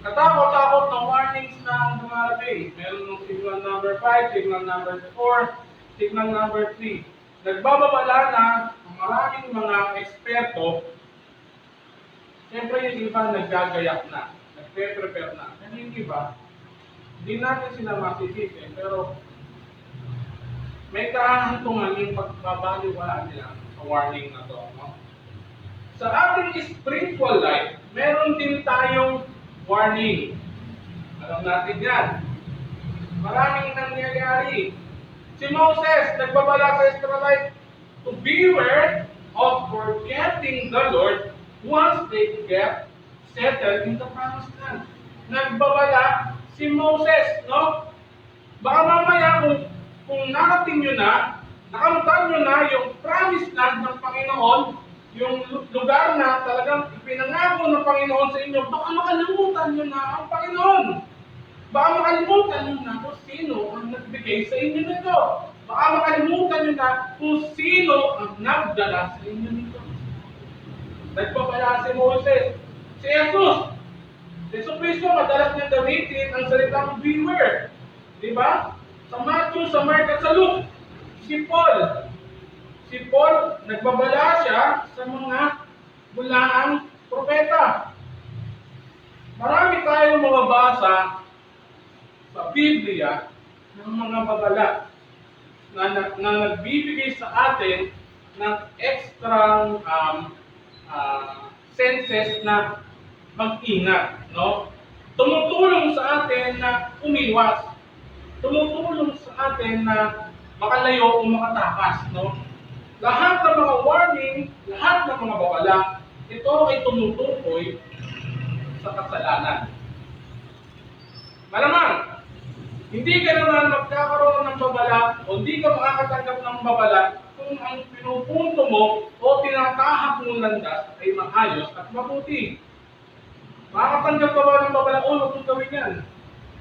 Katakot-takot na warnings na dumarating. Meron ng signal number 5, signal number 4, signal number 3. Nagbababala na ang maraming mga eksperto, siyempre yung iba naggagayak na, nagpe-prepare na. Kasi yung iba, hindi natin sila masisisi, pero may kahantungan yung pagbabaliwala nila sa warning na to. No? Sa ating spiritual life, meron din tayong warning. Alam natin yan. Maraming nangyayari. Si Moses, nagbabala sa Israelite to beware of forgetting the Lord once they get settled in the promised land. Nagbabala si Moses, no? Baka mamaya kung nakating nyo na, nakamtan nyo na yung promised land ng Panginoon, yung lugar na talagang ipinangako ng Panginoon sa inyo, baka makalimutan nyo na ang Panginoon. Baka makalimutan nyo na kung sino ang nagbigay sa inyo nito. Baka makalimutan nyo na kung sino ang nagdala sa inyo nito. Nagpapala si Moses. Si Jesus. Si Jesucristo, madalas niya gamitin ang salitang beware. Diba? Sa Matthew, sa Mark at sa Luke. Si Paul, nagbabala siya sa mga bulaang propeta. Marami tayong mababasa sa Biblia ng mga babala na nagbibigay sa atin ng extra senses na mag-ingat, no? Tumutulong sa atin na umiwas. Tumutulong sa atin na makalayo o makatakas, no? Lahat ng mga warning, lahat ng mga babala, ito ay tumutukoy sa kasalanan. Malamang, hindi ka naman magkakaroon ng babala o hindi ka makakatanggap ng babala kung ang pinupunto mo o tinatahak mong landas ay maayos at mabuti. Makakatanggap ka ba ng babala o huwag mong gawin yan?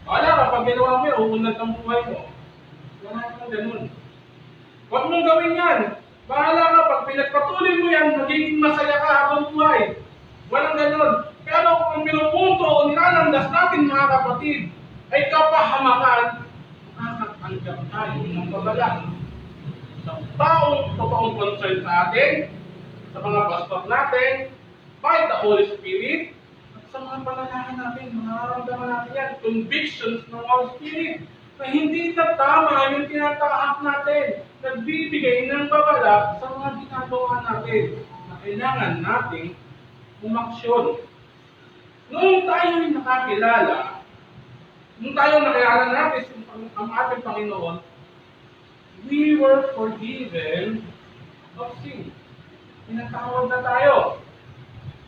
Wala ka, pag ginawa mo yan, uunad ang buhay mo. Wala kang ganun. Huwag mong gawin yan. Bahala ka, pag pinagpatuloy mo yan, magiging masaya ka habang buhay. Walang ganun. Pero kung ang pinupunto o nilalandas natin, mga kapatid, ay kapahamakan, makakatanggap tayo ng babala. Sa taong totoong concern sa atin, sa mga pastor natin, by the Holy Spirit, at sa mga panalangin natin, mararamdaman natin yan, convictions ng Holy Spirit, na hindi na tama yung tinatahak natin, nagbibigay ng babala sa mga ginagawa natin, na kailangan nating umaksyon. Noong tayo'y nakakilala, nung tayo nakilala natin ang ating Panginoon, we were forgiven of sin. Pinatawad na tayo.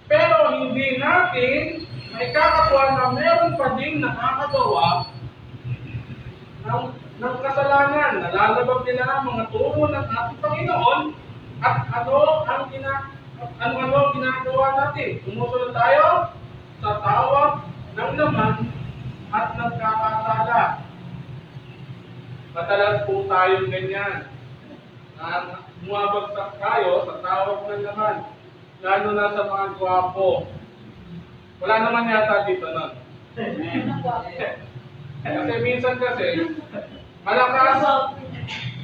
Pero hindi natin maikakatuwa na meron pa din nakakagawa ng kasalanan. Nalalabag nila ang mga turo ng ating Panginoon at ano ang ano ginagawa natin? Sumusunod tayo sa tawag ng laman at nagkakasala. Madalas po tayo ganyan. Na bumabagsak tayo sa tawag ng laman. Lalo na sa mga gwapo. Wala naman yata dito nun. Kasi minsan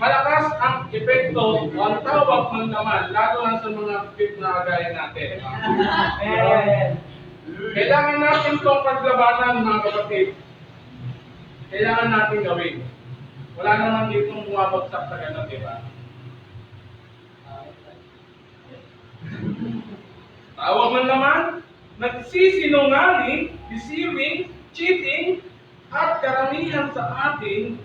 malakas ang epekto o ang tawag ng laman, lalo na sa mga fit na gaya natin. Kailangan natin itong paglabanan, mga kapatid. Kailangan natin gawin. Wala naman ditong bumabagsak sa ganun, di ba? Tawag ng laman, nagsisinungaling, deceiving, cheating, at karamihan sa atin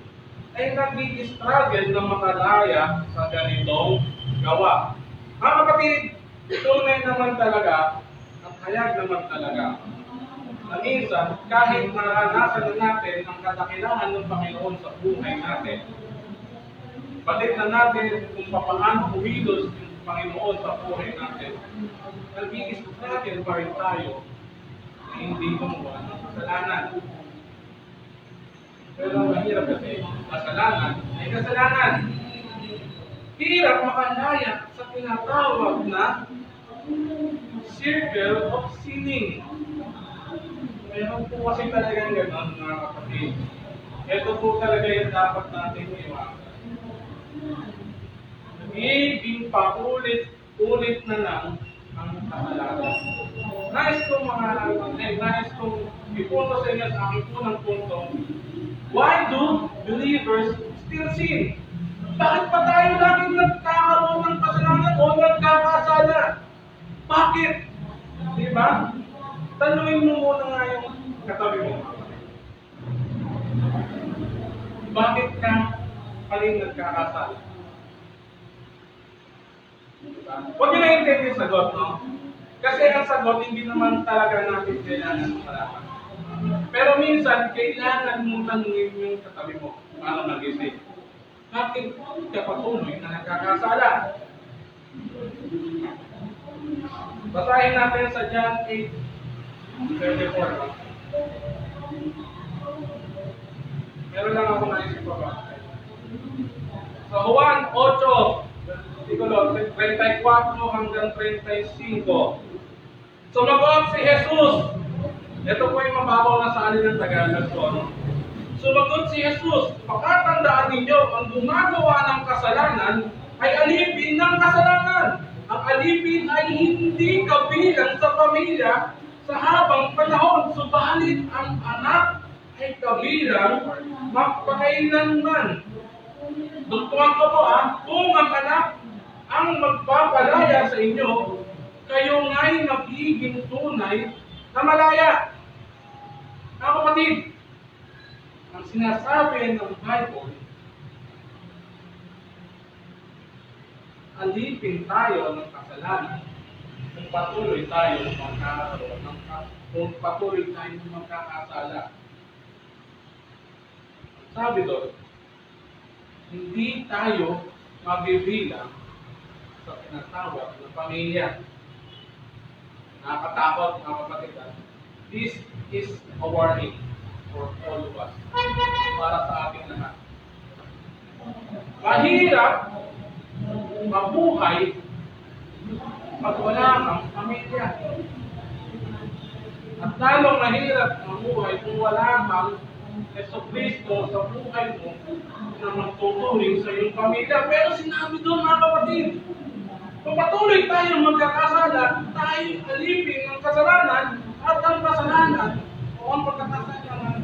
ay nag-i-struggle na makalaya sa ganitong gawa. Mga kapatid, tunay naman talaga at hayag naman talaga na minsan, kahit naranasan na natin ang kadakilaan ng Panginoon sa buhay natin, balik na natin kung paano kumilos yung Panginoon sa buhay natin, nag-i-struggle pa rin tayo na hindi gumawa ng kasalanan. Pero mahirap kasi, kasalanan ay kasalanan. Hirap makalaya sa tinatawag na circle of sinning. Meron po kasi talagang gano'n, mga kapatid. Ito po talaga yung dapat natin iwasan. Nagiging paulit-ulit na lang ang kasalanan. Nais kong ipunto sa inyo sa aking unang punto. Why do believers still sin? Bakit pa tayo laging nagkakaroon ng kasalanan o nagkakasala? Bakit? Diba? Tanungin mo muna nga yung katabi mo. Bakit ka pa rin nagkakasala? Diba? Huwag nyo na-intend yung sagot, no? Kasi ang sagot, hindi naman talaga natin kailangan malaman. Pero minsan, kailangan mong tanungin yung katabi mo. Paano nag-isip? Bakit ka patuloy na nagkakasala? Basahin natin sa John 8:34. Meron lang ako naisip pa ba? Sa Juan 8, versikulo 34 hanggang 35. Sumagot si Jesus. Ito po yung mababaw na salin ng Tagalog ko. No? Sumagot si Jesus, pakatandaan ninyo, ang gumagawa ng kasalanan ay alipin ng kasalanan. Ang alipin ay hindi kabilang sa pamilya sa habang panahon. Subalit ang anak ay kabilang magpakailanman. Dugtungan ko po kung ang anak ang magpapalaya sa inyo, kayo nga'y magiging tunay na malaya. Mga kapatid, ang sinasabi ng Bible, alipin tayo ng kasalanan kung patuloy tayo kung patuloy tayo magkakasala. Sabi doon, hindi tayo mabibilang sa tinatawag ng pamilya. Nakakatakot, mga kapatid. This is a warning for all of us. Para sa ating lahat. Mahirap mabuhay pag wala kang pamilya. At lalong mahirap mabuhay kung wala kang Yeso Kristo sa buhay mo na magtuturing sa iyong pamilya. Pero sinabi doon, mga kapatid, kung patuloy tayong magkakasala, tayo alipin ng kasalanan at ang kasalanan o ang pagkakasalanan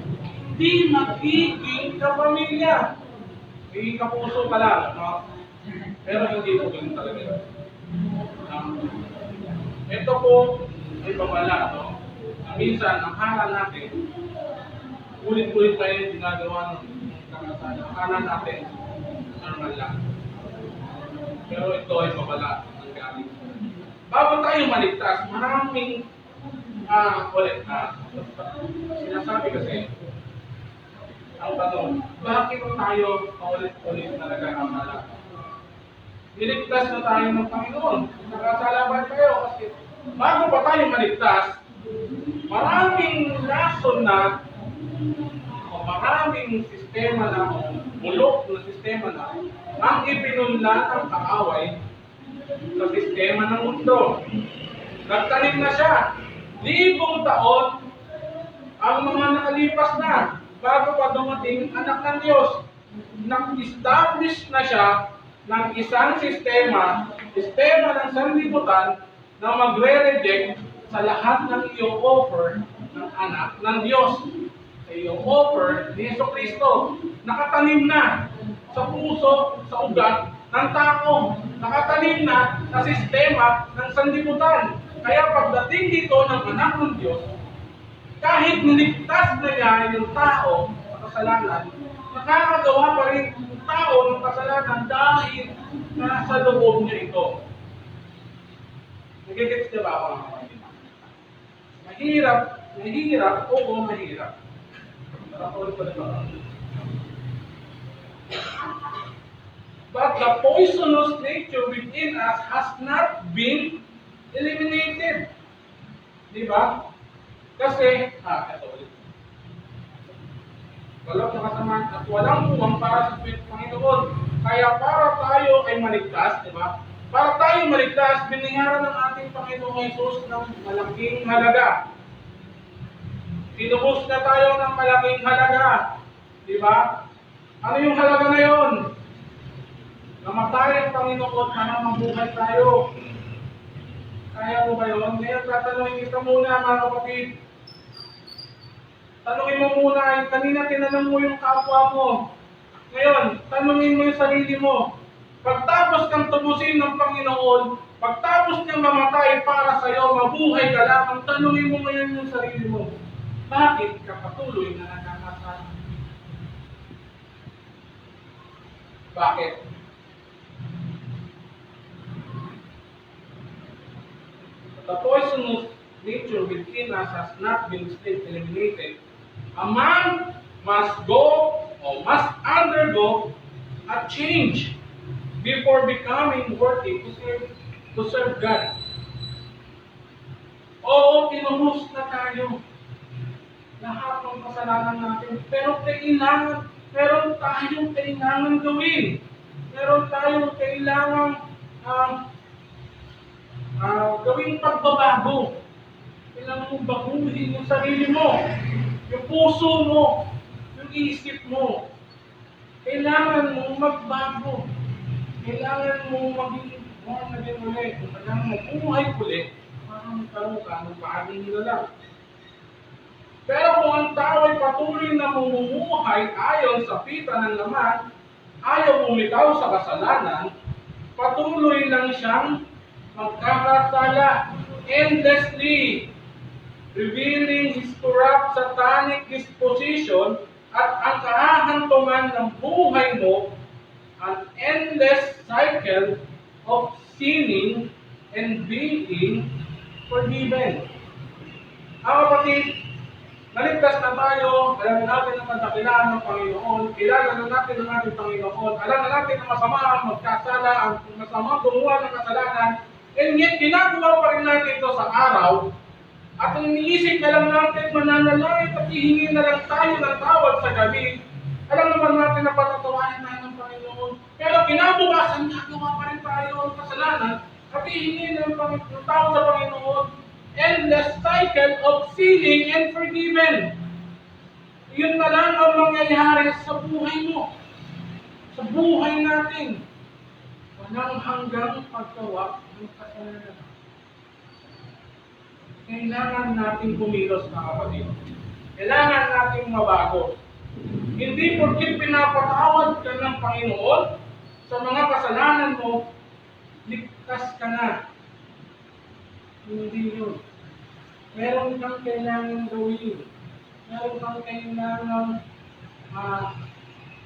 hindi magiging kapamilya. Magiging kapuso ka lang, no? Pero hindi po ganun talaga. Ito po ay babala, no? Minsan, ang akala natin, ulit-ulit tayo yung ginagawa ng kakasala. Akala natin, normal lang. Pero ito ay babala ng galing. Bago tayo maligtas, maraming sinasabi kasi, ang tanong, bakit tayo paulit-ulit na nagkakamala? niligtas na tayo ng Panginoon. Nakasalaban tayo kasi bago pa tayo maligtas, maraming lason na o maraming sistema na o bulok na sistema na ang ipinunla ng kaaway sa sistema ng mundo. Nagtanim na siya. Libong taon ang mga nakalipas na bago pa dumating ang anak ng Diyos. Nag-establish na siya ng isang sistema ng sanlibutan na magre-reject sa lahat ng i-offer ng anak ng Diyos. Sa i-offer ni Jesucristo. Nakatanim na sa puso, sa ugat ng tao. Nakatanim na sa sistema ng sanlibutan. Kaya pagdating dito ng anak ng Diyos, kahit niligtas na niya yung tao sa kasalanan, nakakagawa pa rin yung tao ng kasalanan dahil nasa loob niya ito. Nagigits niya ba ako mga kapatid? Mahirap, oo mahirap. Nakakaulit pa rin ba? But the poisonous nature within us has not been eliminated. Di ba? Kasi, ito ulit. Walang nakasamaan at walang puwang para sa Panginoon. Kaya para tayo ay maligtas, di ba? Para tayo maligtas, binayaran ng ating Panginoong Jesus ng malaking halaga. Tinubos na tayo ng malaking halaga. Di ba? Ano yung halaga na yun? Namatay ang Panginoon para mabuhay tayo. Kaya mo ba yun? Ngayon, tatanungin kita muna mga kapatid. Tanungin mo muna, kanina tinanong mo yung kapwa mo. Ngayon, tanungin mo yung sarili mo. Pagtapos kang tubusin ng Panginoon, pagtapos niyang mamatay para sa iyo, mabuhay ka lang, tanungin mo ngayon yung sarili mo. Bakit ka patuloy na nakakasala? Bakit? The poisonous nature within us has not been still eliminated. A man must go or must undergo a change before becoming worthy to serve God. Oo, tinubos na tayo. Lahat ng kasalanan natin. Pero meron tayong kailangan gawin. Meron tayong kailangan gawing pagbabago. Kailangan mong baguhin yung sarili mo, yung puso mo, yung isip mo. Kailangan mong magbago. Kailangan mong maging born again ulit. Kailangan mong buhay ulit para magkaroon ka ng bagong nilalang. Pero kung ang tao ay patuloy na mamumuhay ayon sa pita ng laman, ayaw bumitaw sa kasalanan, patuloy lang siyang magkakasala endlessly, revealing his corrupt satanic disposition at ang kahahantungan ng buhay mo, an endless cycle of sinning and being forgiven. Mga kapatid, naligtas na tayo, alam natin ang kadakilaan ng Panginoon, kilala na natin ang ating Panginoon, alam na natin ang masama ang magkasala, ang masama gumawa ng kasalanan, and yet ginagawa pa rin natin ito sa araw, at ang iniisip na lang natin, mananalangin at hihingi na lang tayo ng tawad sa gabi, alam naman natin na patatawain tayo ng Panginoon, pero kinabukasan, nagawa pa rin tayo ang kasalanan, at hihingi ng tawad sa Panginoon, endless cycle of sinning and forgiven. Yun na lang ang mangyayari sa buhay mo. Sa buhay natin. Walang hanggang paggawa ng kasalanan. Kailangan natin kumilos na kapatid. Kailangan natin mabago. Hindi porkit pinapatawad ka ng Panginoon sa mga kasalanan mo, ligtas ka na. Hindi yun. Meron kang kailangan gawin. Meron kang kailangan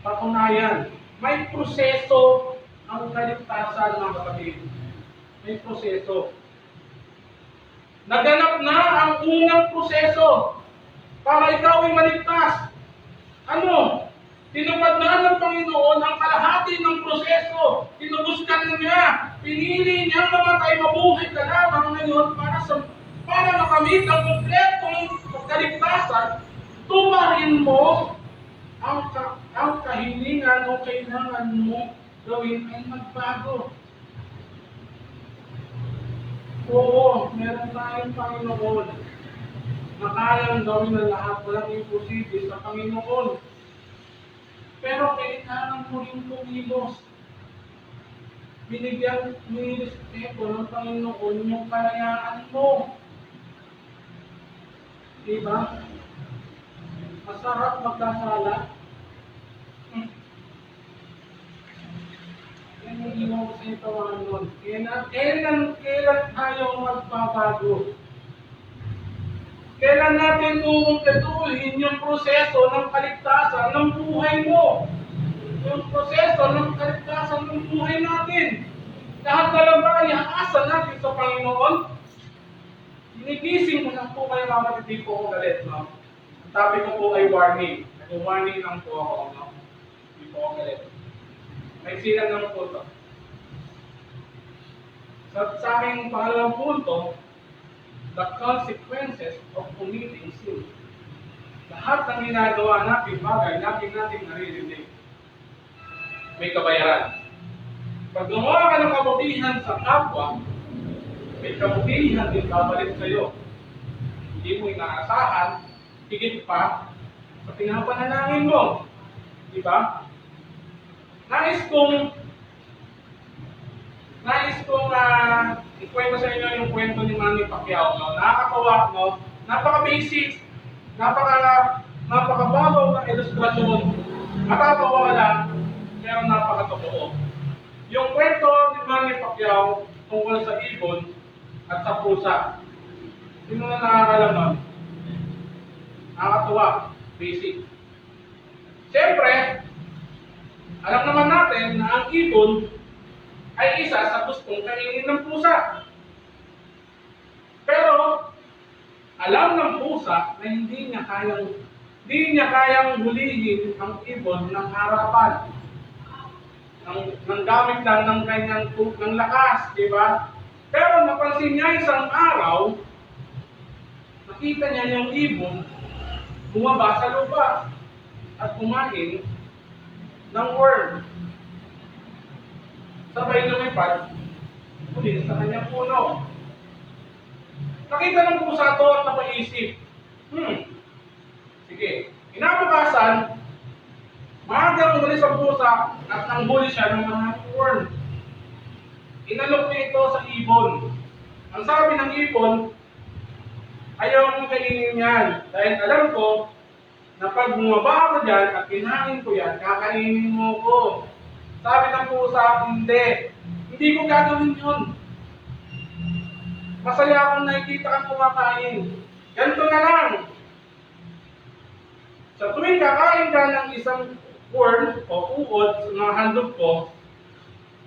patunayan. May proseso ang kaligtasan ng kapatid. May proseso. Naganap na ang unang proseso para ikaw ay maligtas. Ano? Tinupad na ng Panginoon ang kalahati ng proseso. Tinubuskan niya. Pinili niyang mamatay, mabuhay ka lamang ngayon para makamit ang kompletong kaligtasan. Tuparin mo ang kahilingan o kailangan mo gawin ay magbago. Oo, meron tayong Panginoon na kayang gawin ang lahat. Walang imposible sa Panginoon. Pero kailangan mo rin kumilos. Binigyan ni respeto ng Panginoon yung kalayaan mo. Diba? Masarap magkasala. Yan yung iwan ko sa ito nun. Kailan tayo magbabago? Kailan natin uumpletuhin yung proseso ng kaligtasan ng buhay mo? Yung proseso ng kaligtasan ng buhay natin. Lahat na lang ba iaasa natin sa Panginoon? Inigising ko lang po kayo mga hindi po ako galit, no? Ang topic ko po ay warning. Nag-warning lang po ako, no? Hindi po ako galit. May silang lang po ito. Sa aking pangalawang punto, the consequences of committing sin. Lahat ng ginagawa natin, bagay, natin naririnig. May kabayaran. Pag gumawa ka ng kabutihan sa kapwa, may kabutihan din babalik sa iyo. Hindi mo inaasahan, higit pa sa pinapanalangin mo. Di ba? Nais kong ikwento sa inyo yung kwento ni Manny Pacquiao. No? Nakakatawa, no? Napaka-basic, napakababaw ng ilustrasyon. Matatawa ka lang, pero napakatotoo. Yung kwento ni Manny Pacquiao tungkol sa ibon at sa pusa. Sino na nakakalam nun? Nakakatawa, basic. Siyempre, alam naman natin na ang ibon ay isa sa gustong kainin ng pusa. Pero, alam ng pusa na hindi niya kayang hulihin ang ibon ng harapan. Nang gamit lang ng kanyang ng lakas, di ba? Pero napansin niya isang araw, nakita niya yung ibon bumaba sa lupa at kumain ng worm. Sabay lumipad, ulit sa kanyang puno. Nakita ng pusa ito at napaisip, sige, inabukasan, maagang umalis ang pusa at nanghuli siya ng mga worm. Inalok niya ito sa ibon. Ang sabi ng ibon, ayaw mong kainin yan dahil alam ko na pag bumaba ako dyan at kinain ko yan, kakainin mo ko. Sabi ng pusa, hindi ko gagawin yun. Masaya akong nakikita kang kumakain. Ganito na lang. Sa tuwing kakain ka ng isang worm o uod sa mga handog ko,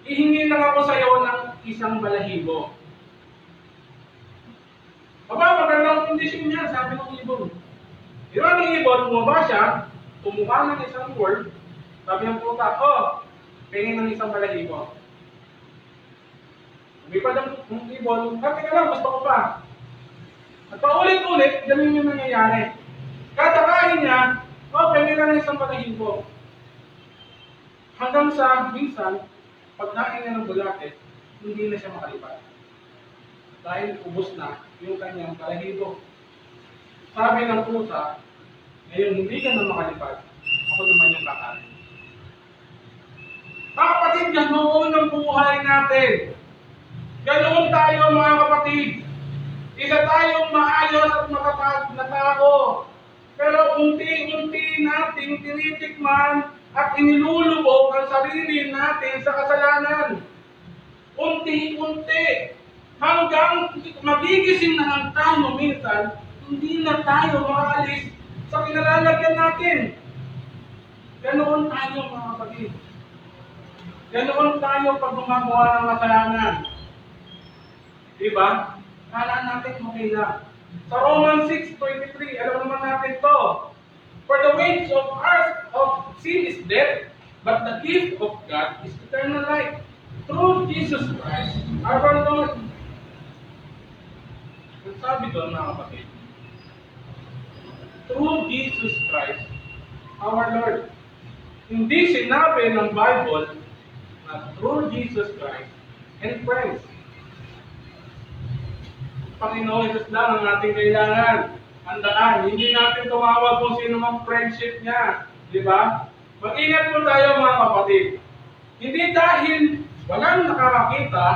ihingi lang ako sa iyo ng isang balahibo. Aba, magandang kondisyon niya, sabi ng ibon. Di ba ng ibon, bumaba siya, kumuha ng isang worm, sabi ng pusa, pingin ng isang balahibo. Lumipad ang ibon, kati ka lang, gusto ko pa. At paulit-ulit, ganun yung nangyayari. Kada kain niya, pingin lang ng isang balahibo. Hanggang sa minsan, pagkain niya ng bulate, hindi na siya makalipad. Dahil ubos na yung kanyang balahibo. Sabi ng pusa, ngayon hindi ka na makalipad, ako naman yung kakain. Mga kapatid, ganoon ang buhay natin. Ganoon tayo mga kapatid. Isa tayong maayos at matatag na tao. Pero unti-unti nating tinitikman at inilulubog ang sarili natin sa kasalanan. Unti-unti. Hanggang magigising na lang tayo minsan, hindi na tayo makaalis sa kinalalagyan natin. Ganoon tayo mga kapatid. Ganoon tayo pag gumagawa ng kasalanan. Diba? Kala natin okay na. Sa Romans 6:23, alam naman natin to. For the wages of sin is death, but the gift of God is eternal life through Jesus Christ, our Lord. Ang sabi doon, mga kapatid, through Jesus Christ, our Lord. Hindi sinabi ng Bible na through Jesus Christ and friends. Panginoon Jesus lang ang ating kailangan. Handaan, hindi natin tumawag kung sino mang friendship niya. Di ba? Mag-ingat po tayo mga kapatid. Hindi dahil walang nakakakita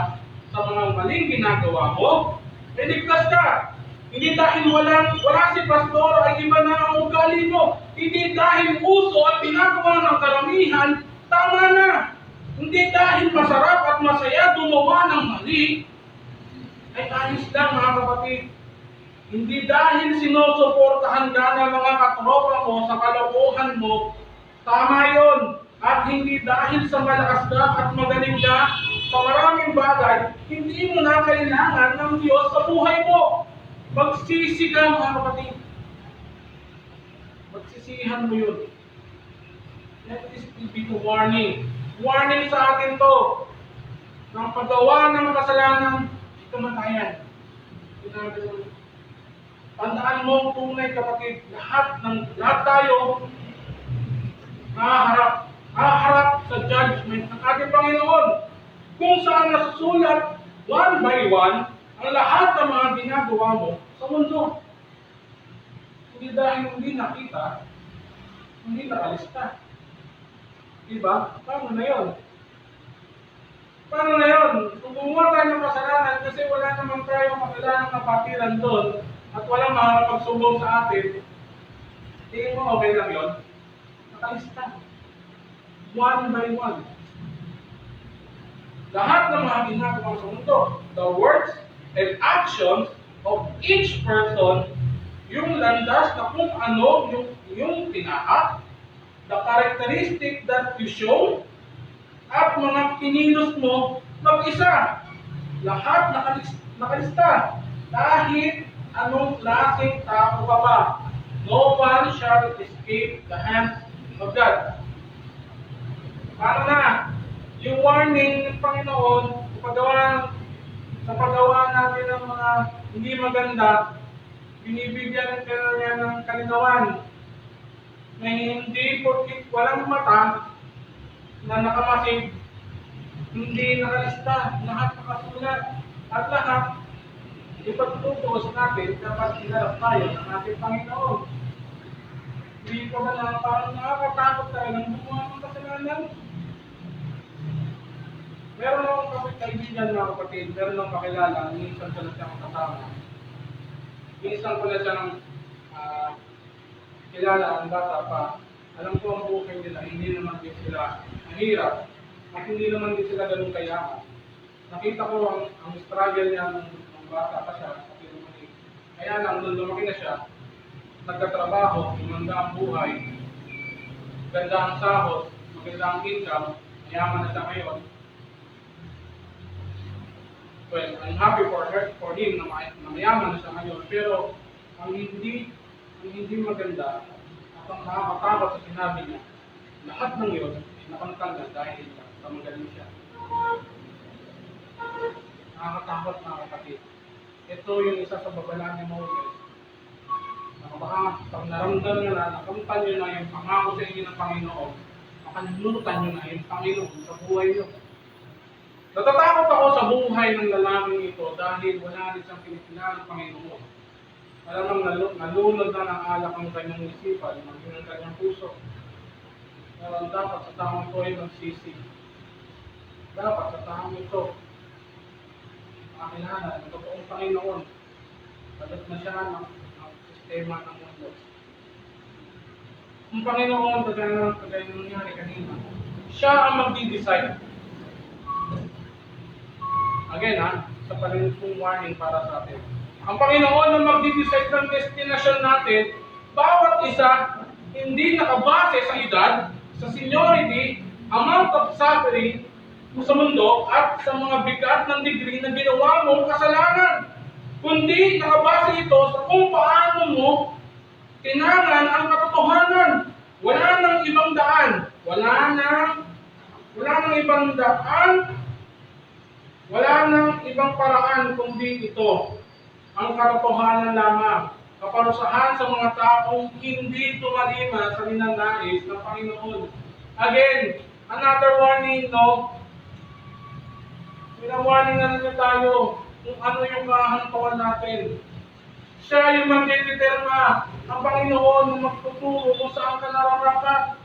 sa mga maling ginagawa mo, ligtas ka. Hindi dahil wala si pastor ay iba na ang ugali mo. Hindi dahil uso at ginagawa ng karamihan, tama na. Hindi dahil masarap at masaya gumawa ng mali, ay ayos lang mga kapatid. Hindi dahil sinusuportahan ka ng mga katropa mo sa kalokohan mo, tama yon. At hindi dahil sa malakas ka at magaling ka sa maraming bagay, hindi mo na kailangan ng Diyos sa buhay mo. Magsisi ka mga kapatid. Magsisihan mo yun. Let this be the warning. Warning sa atin to. Ng paggawa ng kasalanan, kamatayan. Tandaan mo tunay kapatid, lahat tayo haharap sa judgment ng ating Panginoon. Kung saan nasusulat one by one ang lahat ng mga ginagawa mo sa mundo. Hindi dahil hindi nakita, hindi nakalista. Diba? Paano na yun? Paano na yun? Kung gumawa tayo ng kasalanan kasi wala naman tayong kakilanang kapatiran doon at walang makakapagsubong sa atin, tingin mo okay lang yun? Nakalista. One by one. Lahat ng mga ginagawa sa mundo, the words and actions of each person, yung landas na kung ano yung tinahak, the characteristic that you show, at mga kinilos mo mag-isa. Lahat nakalista. Kahit anong klaseng tao ka ba. No one shall escape the hands of God. Paano na? Yung warning ng Panginoon sa paggawa natin ng mga hindi maganda, binibigyan ka niya ng kalinawan na hindi porkit walang mata na nakamasid, hindi nakalista, lahat nakasulat, at lahat ipagtutuos natin dapat hinarap tayo ng ating Panginoon. Hindi ko ba na parang nakakatakot tayo ng gumawa ng kasalanan? Meron akong kaibigan mga kapatid, meron akong kakilala, minsan ko na siyang kasama. Minsan ko na siyang kilala ang bata pa. Alam ko ang buhay nila, hindi naman din sila mahirap at hindi naman din sila ganun kayaman. Nakita ko ang struggle niya ng bata pa siya sa Pilipino. Kaya lang, nung lumaki na siya, nagkatrabaho, gumanda ang buhay, ganda ang sahod, maganda ang income, mayaman na siya ngayon. Well, I'm happy for him na mayaman na siya ngayon, pero ang hindi maganda at ang nakakatakot sa sinabi niya, lahat ng yun nakantanggal dahil sa magaling siya. Nakakatakot mga kapatid. Ito yung isa sa babala ni Moses. Baka pag naramdam nyo na, nakamtan nyo na yung pangako sa inyo ng Panginoon, makalimutan nyo na yung Panginoon sa buhay nyo. Natatakot ako sa buhay ng lalaking ito dahil wala rin siyang pinipinala ng Panginoon. Alam nang nalunod na ng alak ang kanyang isipan, maging ang kanyang puso. Pero dapat sa taong ito ay magsisi. Dapat sa taong ito, makakilala ng totoong Panginoon. Sadat na siya ng sistema ng mundo. Ang Panginoon, kagaya ng nangyari kanina, siya ang magdi-decide. Again sa panimulang warning para sa atin. Ang Panginoon ang magdi-decide ng destination natin, bawat isa, hindi nakabase sa edad, sa seniority, amount of suffering mo sa mundo, at sa mga bigat ng degree na ginawa mong kasalanan. Kundi nakabase ito sa kung paano mo Kailangan ang katotohanan. Wala nang ibang daan. Wala nang ibang daan. Wala nang ibang paraan kundi ito. Ang katotohanan lamang. Kaparusahan sa mga taong hindi tumalima sa ninanais ng Panginoon. Again, another warning, no? Pinawarning na rin tayo kung ano yung kahantawan natin. Siya yung magdedeterma, ang Panginoon magtuturo kung saan ka nararapat,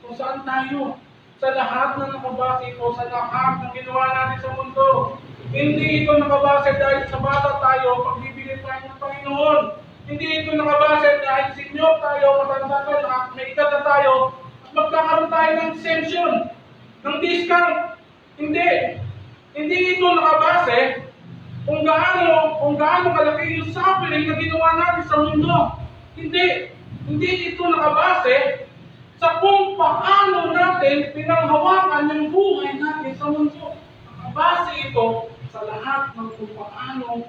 kung saan tayo, sa lahat ng nakabase o sa lahat ng ginawa natin sa mundo. Hindi ito nakabase dahil sa bata tayo, pagbibigay tayo ng Panginoon. Hindi ito nakabase dahil senior tayo, matanda tayo, may edad na tayo, at magkakaroon tayo ng exemption, ng discount. Hindi. Hindi ito nakabase kung gaano kalaki yung suffering na ginawa natin sa mundo. Hindi ito nakabase sa kung paano natin pinanghawakan yung buhay natin sa mundo. Nakabase ito sa lahat ng kung paano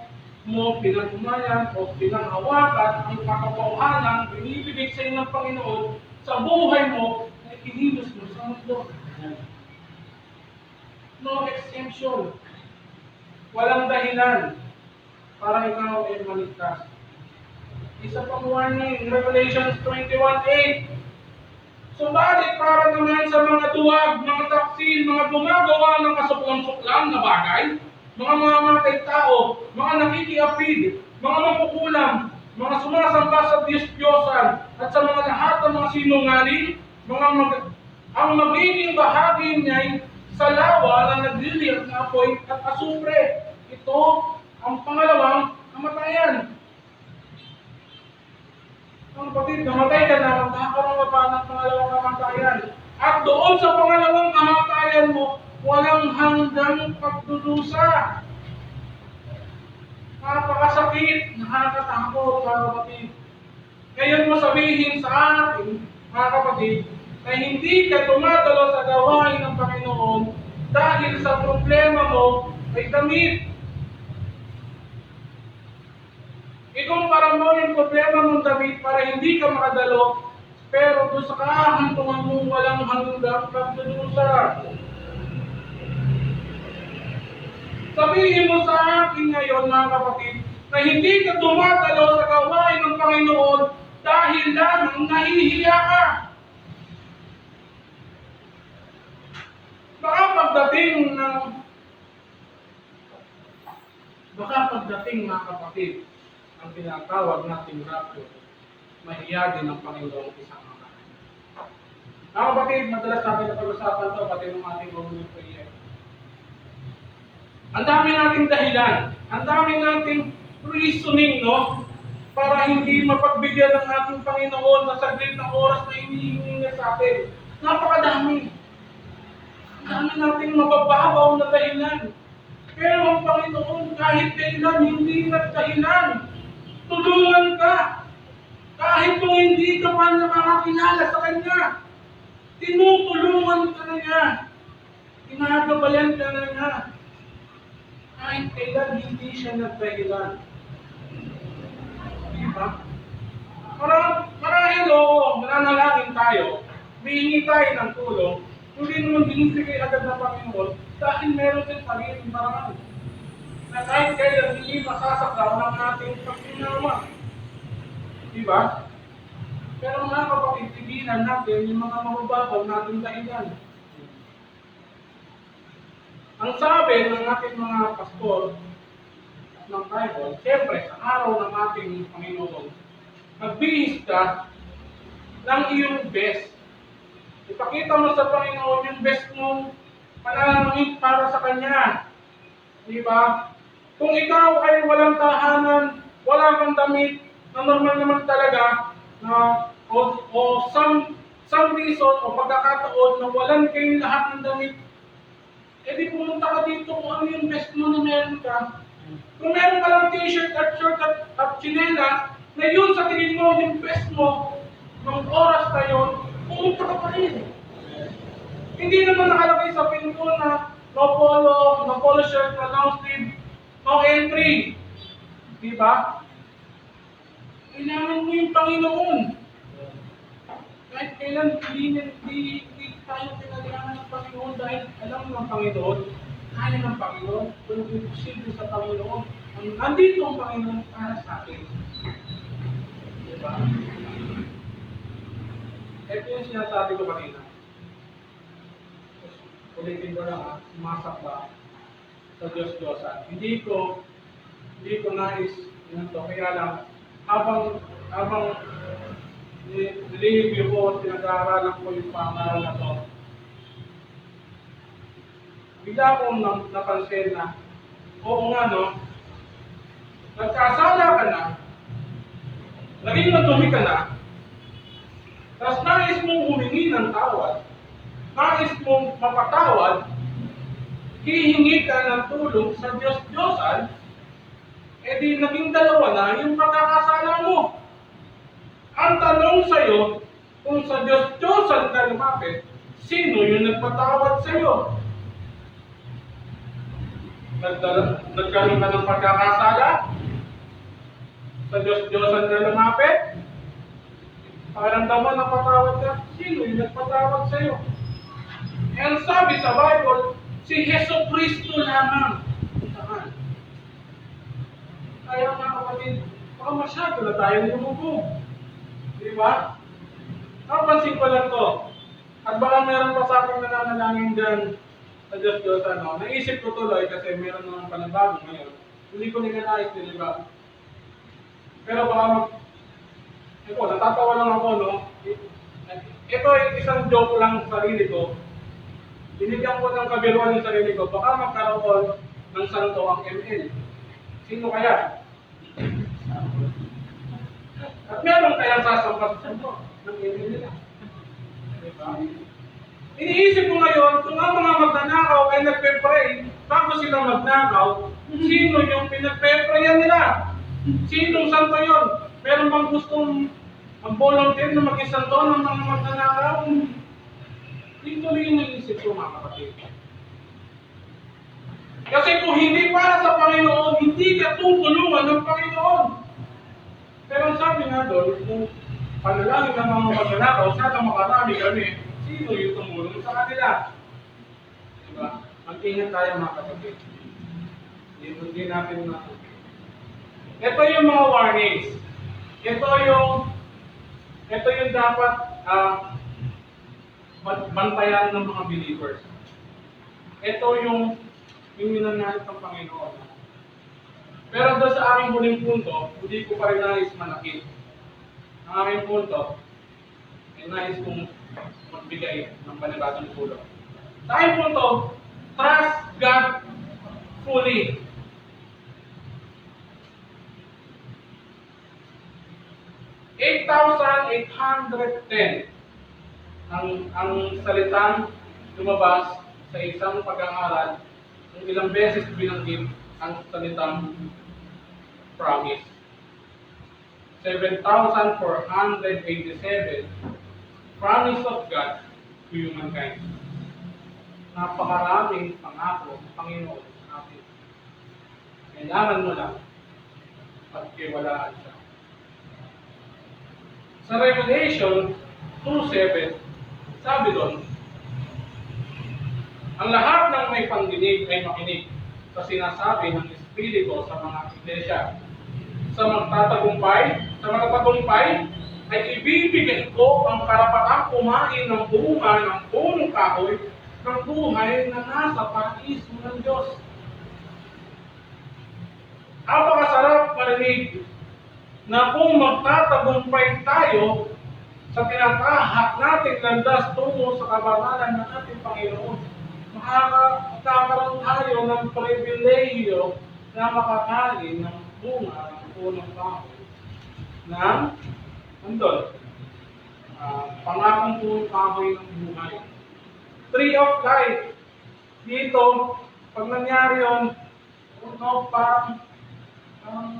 mo pinaghumayan o pinanghawakan ang katotohanan binibigay sa iyo ng Panginoon sa buhay mo na ikinilos mo sa mundo. No exemption. Walang dahilan para ikaw ay maligtas. Isa pang warning, Revelations 21:8. Subalit para naman sa mga duwag, mga taksil, mga gumagawa ng kasuklam-suklam na bagay, mga mamamatay tao, mga nakikiapid, mga mangkukulam, mga sumasamba sa Diyos-Diyosan, at sa mga lahat ng mga sinungaling, ang magiging bahagi niya'y sa lawa na nagliliyak na apoy at asupre. Ito ang pangalawang kamatayan. Ang kapatid, namatay ka na, magkakaroon ka pa ng pangalawang kamatayan. At doon sa pangalawang kamatayan mo, walang hanggang pagdudusa. Napakasakit, nakakatakot, mga kapatid. Ngayon mo sabihin sa atin, mga kapatid, na hindi ka tumatalo sa gawain ng Panginoon dahil sa problema mo ay damit. Ikumpara mo yung problema mong damit para hindi ka makadalo, pero doon sa kahantungan mo walang hanggang pagdudusa. Sabihin mo sa akin ngayon, mga kapatid, na hindi ka tumatalo sa gawain ng Panginoon dahil lamang nahihiya ka. Baka pagdating, mga kapatid, ang tinatawag nating rapture, mahiya din ng Panginoon isang mga. Mga kapatid, madalas natin na pag-usapan ito, pati ng ating gawin prayer. Ang dami nating dahilan, ang dami nating reasoning, no? Para hindi mapagbigyan ng ating Panginoon na saglit na oras na inihingi niya sa atin. Napakadami. Ang dami nating mabababaw na dahilan. Pero ang Panginoon, kahit dahilan, hindi nagdahilan. Tulungan ka. Kahit kung hindi ka pa nakakakilala sa Kanya, tinutulungan ka na niya. Ginagabayan ka na niya. Kahit kailan hindi siya nagdahilan. Diba? Marahil mananalangin tayo, humihingi tayo ng tulong, hindi naman binibigay agad na Panginoon dahil meron din sariling paraan na kahit kailan hindi masasakaw ng ating pagkinawa. Diba? Pero mga kapatid, tigilan natin yung mga mabababaw natin dahilan. Ang sabi ng ating mga pastor ng Bible, siyempre sa araw ng ating Panginoon, magbihis ka ng iyong best. Ipakita mo sa Panginoon yung best mong pananamit para sa Kanya. Diba? Kung ikaw ay walang tahanan, wala kang damit, na normal naman talaga, na o some reason o pagkakataon na walang kayong lahat ng damit, edi pumunta ka dito kung ano yung best mo na meron ka. Kung meron ka lang t-shirt at shirt at chinelas, na yun sa tingin mo yung best mo, ng oras na yun, pumunta ka pa rin. Hindi naman nakalagay sa pinto na no polo shirt, no long sleeve, no entry. Diba? Kailangan mo yung Panginoon. Kahit kailan hindi tayo pinagyaman ng Panginoon dahil alam ng Panginoon, kaya ng Panginoon, kung imposible sa Panginoon. Nandito ang Panginoon para sa atin. Diba? Ito yung sinasabi ko kanina. Ulitin ko lang, sumasak ba sa Diyos-Diyosan. Hindi ko nais yun to. Kaya lang, habang nililibyo ko at pinag-aaralan ko yung pangaral na to, bigla akong napansin na, oo nga no, nagkasala ka na, naging madumi ka na, tapos nais mong humingi ng tawad, nais mong mapatawad, hihingi ka ng tulong sa Diyos-Diyosan, edi naging dalawa na yung pagkakasala mo. Ang tanong sa'yo, kung sa Diyos-Diyosan ka lumapit, sino yung nagpatawad sa'yo? Nagkaroon ka ng pagkakasala? Sa Diyos-Diyosan ka lumapit? Pakiramdaman ng patawad ka, sino yung nagpatawad sa'yo? And sabi sa Bible, si Heso Kristo lamang. Saan? Kaya mga kapatid, baka masyado na tayo lumubog. Di ba? Napansin ko lang to. At baka meron pa sa aking nananalangin dyan sa Diyos-Diyosan. No? Naisip ko tuloy kasi meron naman panabago ngayon. Hindi ko nagkanais din, di ba? Pero baka natatawa lang ako, no? Ito ay isang joke lang sa sarili ko. Binigyan ko ng kabiruan ng sarili ko, baka magkaroon ng santo ang ML. Sino kaya? At meron kayang sasampas sa santo ng ML nila. Diba? Iniisip ko ngayon, kung ang mga magnanakaw ay nagpe-pray, bago sila magnakaw, sino yung pinagpe-prayan nila? Sinong santo yun? Meron bang gustong mag-volunteer na maging santo ng mga magnanakaw? Dito rin yung naisip ko, mga kapatid. Kasi kung hindi para sa Panginoon, hindi ka tutulungan ng Panginoon. Pero sabi nga doon, kung panalangin ng mga magnanakaw, sana makarami kami, sino yung tumulong sa kanila? Diba? Mag-ingat tayo, mga kapatid. Hindi natin na. Ito yung mga warnings. Ito yung dapat bantayan ng mga believers. Ito yung minangyari ng Panginoon. Pero doon sa aking huling punto, hindi ko pa rin nais manakit. Ang aking punto, ay nais kong magbigay ng panibagong tulong. Sa aking punto, trust God fully. $8,810 ang salitang lumabas sa isang pag-aaral kung ilang beses binanggit ang salitang promise. 7,487 promise of God to humankind. Napakaraming pangako ng Panginoon sa atin. Kailangan mo lang pagkiwalaan siya. Sa Revelation 2:7, sabi doon, ang lahat ng may pangdinig ay makinig sa sinasabi ng Espiritu sa mga iglesia. Sa magtatagumpay ay ibibigay ko ang karapatang kumain ng bunga ng punong kahoy ng buhay na nasa paraiso ng Diyos. Napakasarap marinig na kung magtatagumpay tayo sa tinatahak nating landas tungo sa kabanalan ng ating Panginoon, makakaroon tayo ng pribilehiyo na makakain ng bunga ng punong kahoy ng pangakong punong kahoy ng buhay. Tree of life. Dito, pag nangyari yun, parang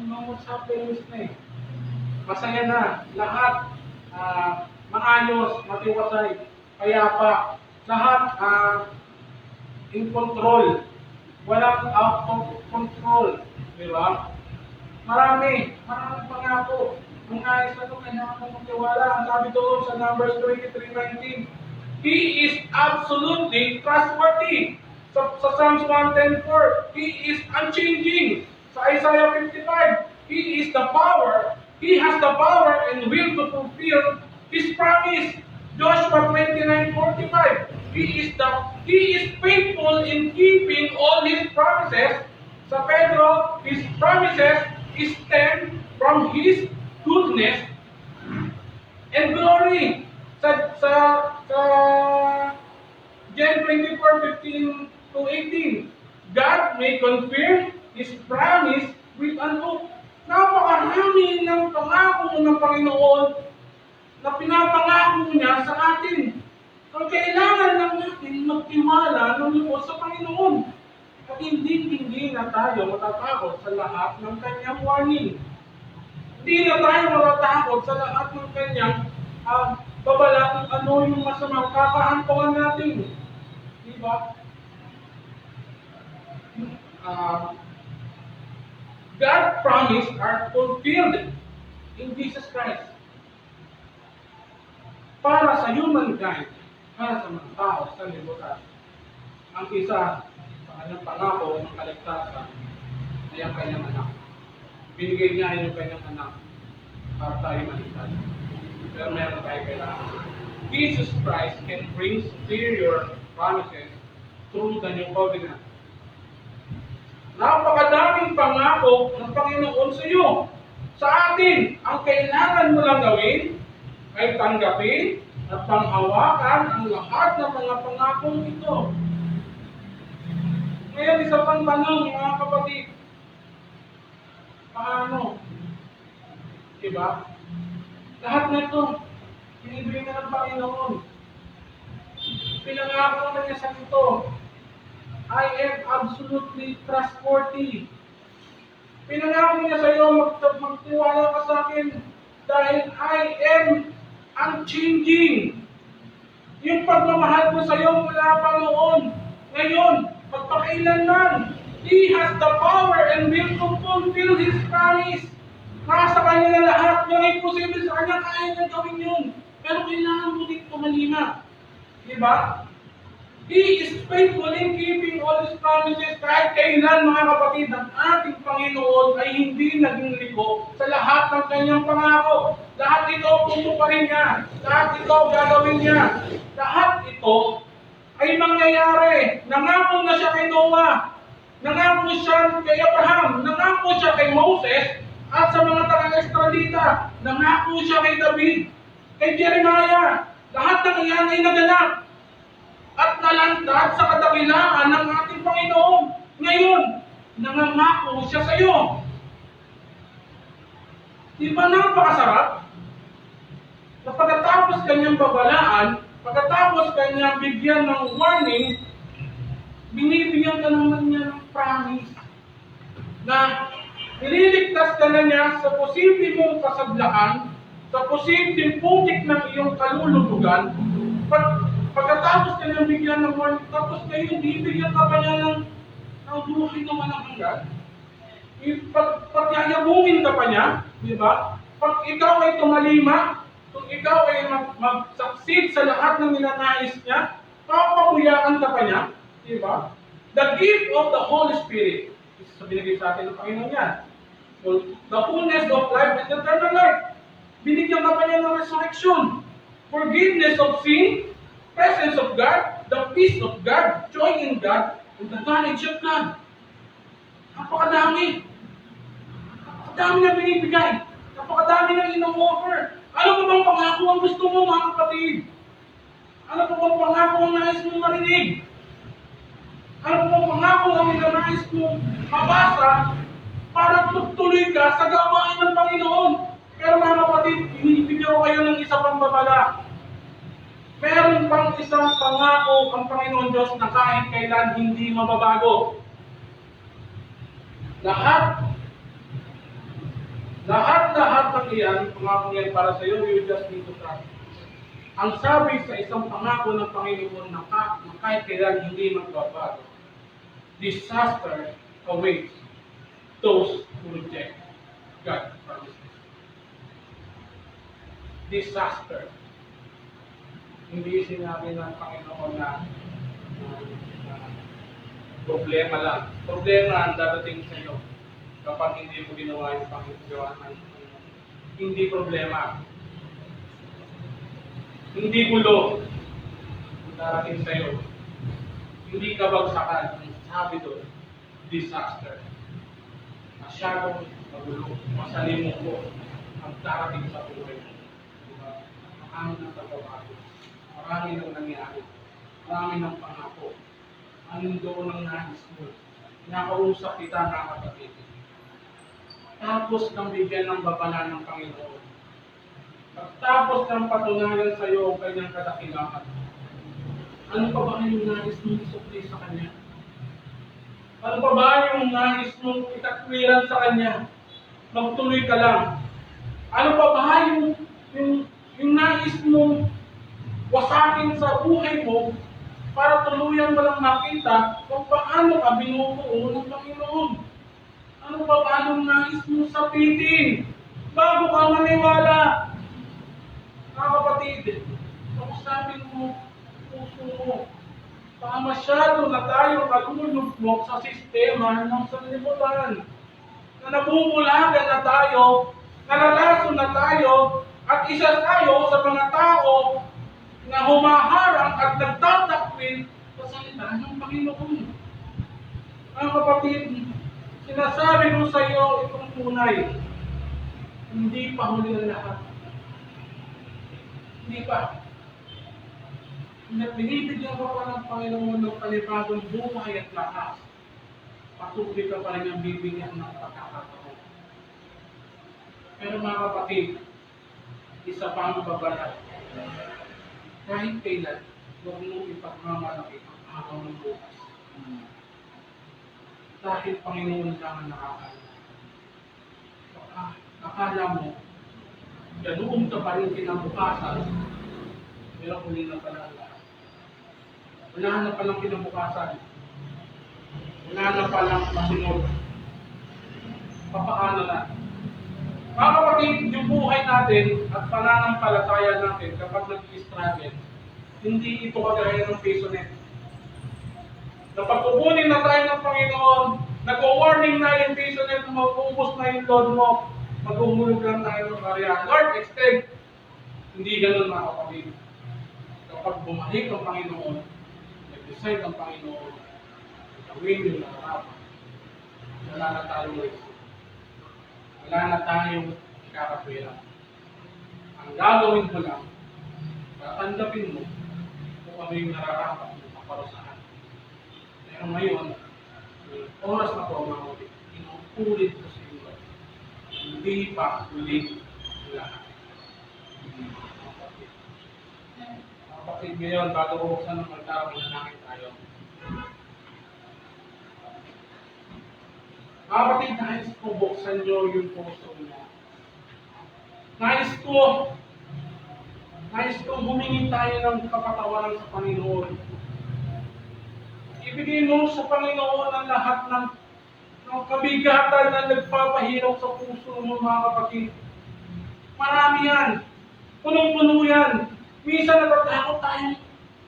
no happiness na eh. Masaya na. Lahat maayos, matiwasay, payapa. Lahat in control. Walang out of control. Di ba? Marami pangako. Ang nais na ito, kailangan mo magtiwala. Ang sabi doon sa Numbers 23:19, He is absolutely trustworthy. Sa Psalms 110:4, He is unchanging. Sa Isaiah 55, He is the power. He has the power and will to fulfill His promise. Joshua 29:45, He is faithful in keeping all His promises. Sa Pedro, His promises stem from His goodness and glory. Sa Gen 24:15-18, God may confirm His promise with an oath. Napakarami ng pangako ng Panginoon na pinapangako niya sa atin. Ang kailangan lang natin magtiwala ng lubos sa Panginoon. At hindi na tayo matatakot sa lahat ng kanyang warning. Hindi na tayo matatakot sa lahat ng kanyang babala kung ano yung masamang kakahantungan natin. Diba? God promised are fulfilled in Jesus Christ. Para sa humankind, para sa mga tao sa libutan. Ang isa sa kanyang pangako ng kaligtasan ay ang kanyang anak. Binigay niya yung kanyang anak para tayo maligtas. Pero meron tayo kailangan. Jesus Christ can bring superior promises through the new covenant. Napakadaming pangako ng Panginoon sa iyo. Sa atin, ang kailangan mo lang gawin ay tanggapin at panghawakan ang lahat ng mga pangakong ito. Ngayon, isa pang tanong, mga kapatid. Paano? Diba? Lahat na ito, pinibigay na ng Panginoon. Pinangako na niya sa ito. I am absolutely trustworthy. Pinangako niya sa iyo, magtiwala ka sa akin dahil I am unchanging. Yung pagmamahal ko sa iyo mula pa noon, ngayon, pagpakailanman, He has the power and will to fulfill His promise. Nasa kanya na lahat, yung imposible sa kanya, kaya niya gawin yun. Pero kailangan mo dito malima. Diba? He is faithful in keeping all His promises. Kahit kailan, mga kapatid, ang ating Panginoon ay hindi naging liko sa lahat ng kanyang pangako. Lahat ito putuparin niya. Lahat ito gagawin niya. Lahat ito ay mangyayari. Nangako na siya kay Noah. Nangako siya kay Abraham. Nangako siya kay Moses. At sa mga taga-Estradita, nangako siya kay David, kay Jeremiah. Lahat ng iyan ay naganap at nalantad sa kadakilaan ng ating Panginoon. Ngayon, nangangako siya sa iyo. Di ba napakasarap? Na pagkatapos kanyang babalaan, pagkatapos kanyang bigyan ng warning, binibigyan ka naman niya ng promise na ililigtas ka na niya sa posibleng mong kasablaan, sa posibleng putik ng iyong kalulutugan. Pagkatapos ka niyang bigyan ng warning, tapos ngayon, bibigyan ka pa niya ng buhay na walang hanggan. Pagyayabungin ka pa niya, di ba? Pag ikaw ay tumalima, kung ikaw ay mag-succeed sa lahat ng nilanais niya, papahuyaan ka pa niya, di ba? The gift of the Holy Spirit, isa sa binigay sa atin ng Panginoon yan. So, the fullness of life and eternal life. Binigyan ka pa niya ng resurrection, forgiveness of sin, presence of God, the peace of God, joy in God, and the knowledge of God. Napakadami. Napakadami na binibigay. Napakadami na ino-offer. Ano pa bang pangako ang gusto mo, mga kapatid? Ano pa bang pangako ang nais mong marinig? Ano pa bang pangako ang nais mong mabasa para tuloy ka sa gawain ng Panginoon? Pero mga kapatid, binibigyan ko kayo ng isa pang babala. Meron pang isang pangako ang Panginoon Diyos na kahit kailan hindi mababago. Lahat ng iyan, pangako yan para sa iyo, you just need to trust. Ang sabi sa isang pangako ng Panginoon na kahit kailan hindi magbabago, disaster awaits those who reject God's promises. disaster. Hindi sinabi ng Panginoon na problema lang. Problema ang darating sa iyo kapag hindi mo ginawa yung Panginoon. Hindi problema. Hindi gulo ang darating sa iyo. Hindi kabagsakan. Ang sabi doon, disaster. Masyadong magulo, masalimuot ko ang darating sa buhay mo. Diba? Marami ng pagbabago. Marami ng nangyari. Marami ng pangako. Anong doon ang nais mo? Nakausap kita na kapatid. Tapos kang bigyan ng babala ng Panginoon. Tapos kang patunayan sa iyo ang kanyang kadakilaan. Ano pa ba yung nais mong isukli sa Kanya? Ano pa ba yung nais mong itakwiran sa Kanya? Magtuloy ka lang. Ano pa ba yung nais mong wasakin sa buhay mo para tuluyan mo lang makita kung paano ka binubuo ng Panginoon? Ano pa ba yung nais mong sapitin bago ka maniwala? Mga kapatid, kausapin mo puso mo. Baka masyado na tayo kalulugmok sa sistema ng sanlibutan. Na nabubulagan na tayo, nalalason na tayo, at isa tayo sa mga tao na humaharang at nagtatakwil sa salita ng Panginoon. Mga kapatid, sinasabi ko sa iyo itong tunay, hindi pa huli ang lahat. Hindi pa. Binibigyan ka pa ng Panginoon ng panibagong buhay at lakas. Patuloy ka pa rin ang bibigyan ng pagkakataon. Pero mga kapatid, isa pa ang babala. Kahit kailan, huwag mong ipagmamalaki ang araw ng bukas. Dahil Panginoon lang ang nakakala. Akala mo, ganoon ka pa rin kinabukasan, pero huli na pala ang lahat. Wala na palang kinabukasan. Wala na palang masunod. Papaano na? Mga kapatid, yung buhay natin at pananampalataya natin kapag nag-i-struggle, hindi ito kagaya ng PisoNet. Kapag kukunin na tayo ng Panginoon, nag-warning na yung PisoNet na mag-uubos na yung load mo, mag-umulog lang tayo ng barya. Lord, extend! Hindi ganun mga kapatid. Kapag bumalik ang Panginoon, nag-decide ang Panginoon, gawin yung nakarapan. Wala na tayong risiko. Wala na tayong kakapira. Ang gagawin mo lang, tatandapin mo kung ano yung nararapat mo kaparusahan. Pero ngayon, oras na po mga kapatid, inuulit ko sa inyo, hindi pa ulit lahat. Kapatid ngayon, bago buksan ng altar, manalangin tayo. Kapatid, nais ko buksan nyo yung puso niya. Nais ko humingi tayo ng kapatawaran sa Panginoon. Ibigay mo sa Panginoon ang lahat ng kabigatan na nagpapahirap sa puso mo, mga kapatid. Marami yan. Punong-puno yan. Minsan natatakot tayong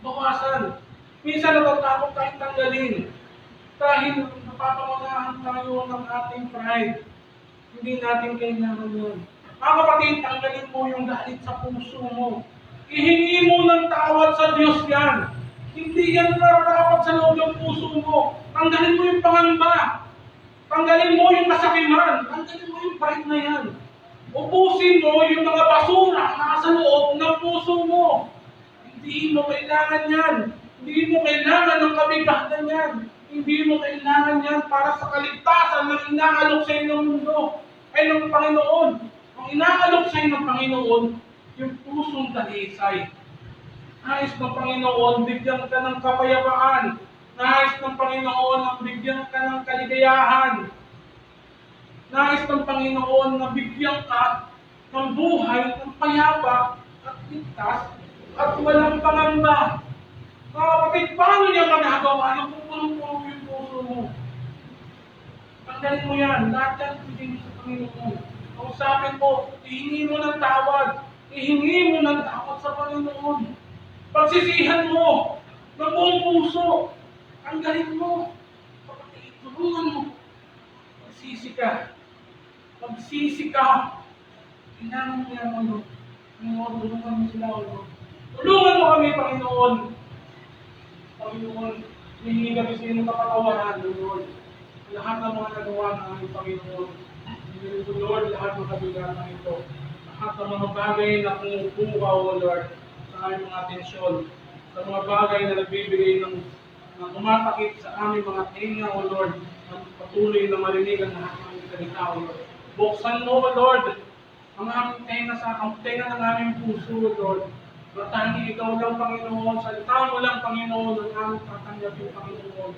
bawasan. Minsan natatakot tayong tanggalin. Dahil napapangalahan tayo ng ating pride. Hindi natin kailangan yun. Mga kapatid, tanggalin mo yung galit sa puso mo. Ihingi mo ng tawad sa Diyos yan. Hindi yan nararapat sa loob ng puso mo. Tanggalin mo yung pangamba. Tanggalin mo yung masakiman. Tanggalin mo yung pride na yan. Ubusin mo yung mga basura na nasa loob ng puso mo. Hindi mo kailangan yan. Hindi mo kailangan ng kabigatan yan. Hindi mo kailangan yan para sa kaligtasan ng inaalok sa inyo ng mundo ay ng Panginoon. Ang inaalok sa inyo ng Panginoon, yung pusong dalisay. Nais ng Panginoon, bigyan ka ng kapayapaan. Nais ng Panginoon, ang bigyan ka ng kaligayahan. Nais ng Panginoon na bigyan ka ng buhay, ng payapa, at ligtas, at walang pangamba. Mga kapatid, paano niya magagawa yung pupunong-puno yung puso mo? Tanggalin mo yan. Lahat yan, bigyan mo sa Panginoon. Kausapin mo, hihingi mo ng tawad. Ihingi mo ng takot sa Panginoon. Pagsisihan mo ng buong puso. Tanggalin mo. Tulungan mo. Magsisi ka. Magsisi ka. Kailangan mo yan, Lord. Panginoon, tulungan mo sila, Lord. Tulungan mo kami, Panginoon. Panginoon, hihingi kami sa inyong kapatawaran, Lord. Lahat ng mga nagawa ng aming Panginoon. Hihingi ko, Lord, lahat ng kabigatan ito. Lahat ng mga bagay na kumukuha, O Lord, sa aming mga atensyon. Sa mga bagay na nagbibigay ng tumatakit sa aming mga tenga, O Lord, ang patuloy na marinig ang lahat ng aming salita, O Lord. Buksan mo, O Lord, ang aming tenga ng aming puso, O Lord. Matanging ikaw lang, Panginoon, salita mo lang, Panginoon, ang aming tatanggapin, Panginoon.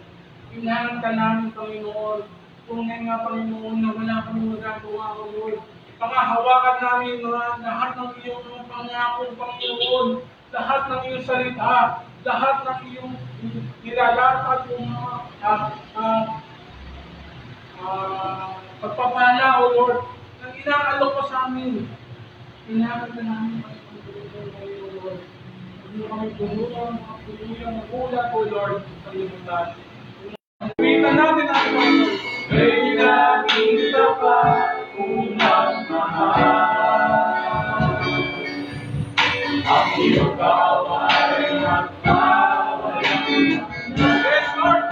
Kailangan ka namin, Panginoon. Tunay nga, Panginoon, na wala kami magagawa, O Lord. Pangahawakan namin lahat ng iyong mga pangako, Panginoon. Lahat ng iyong salita, lahat ng iyong nilalatag yung mga pagpapala, O Lord, nang inaalok ko sa amin. Kailangan ka namin, Panginoon, O Lord. Huwag mo kami tulungan, magulat, O Lord, sa iyong dati. Pagkakitan natin ang Panginoon. Kaya nakita pa kung magmahal. Ang iyong kaway at kawalan. Yes, Lord.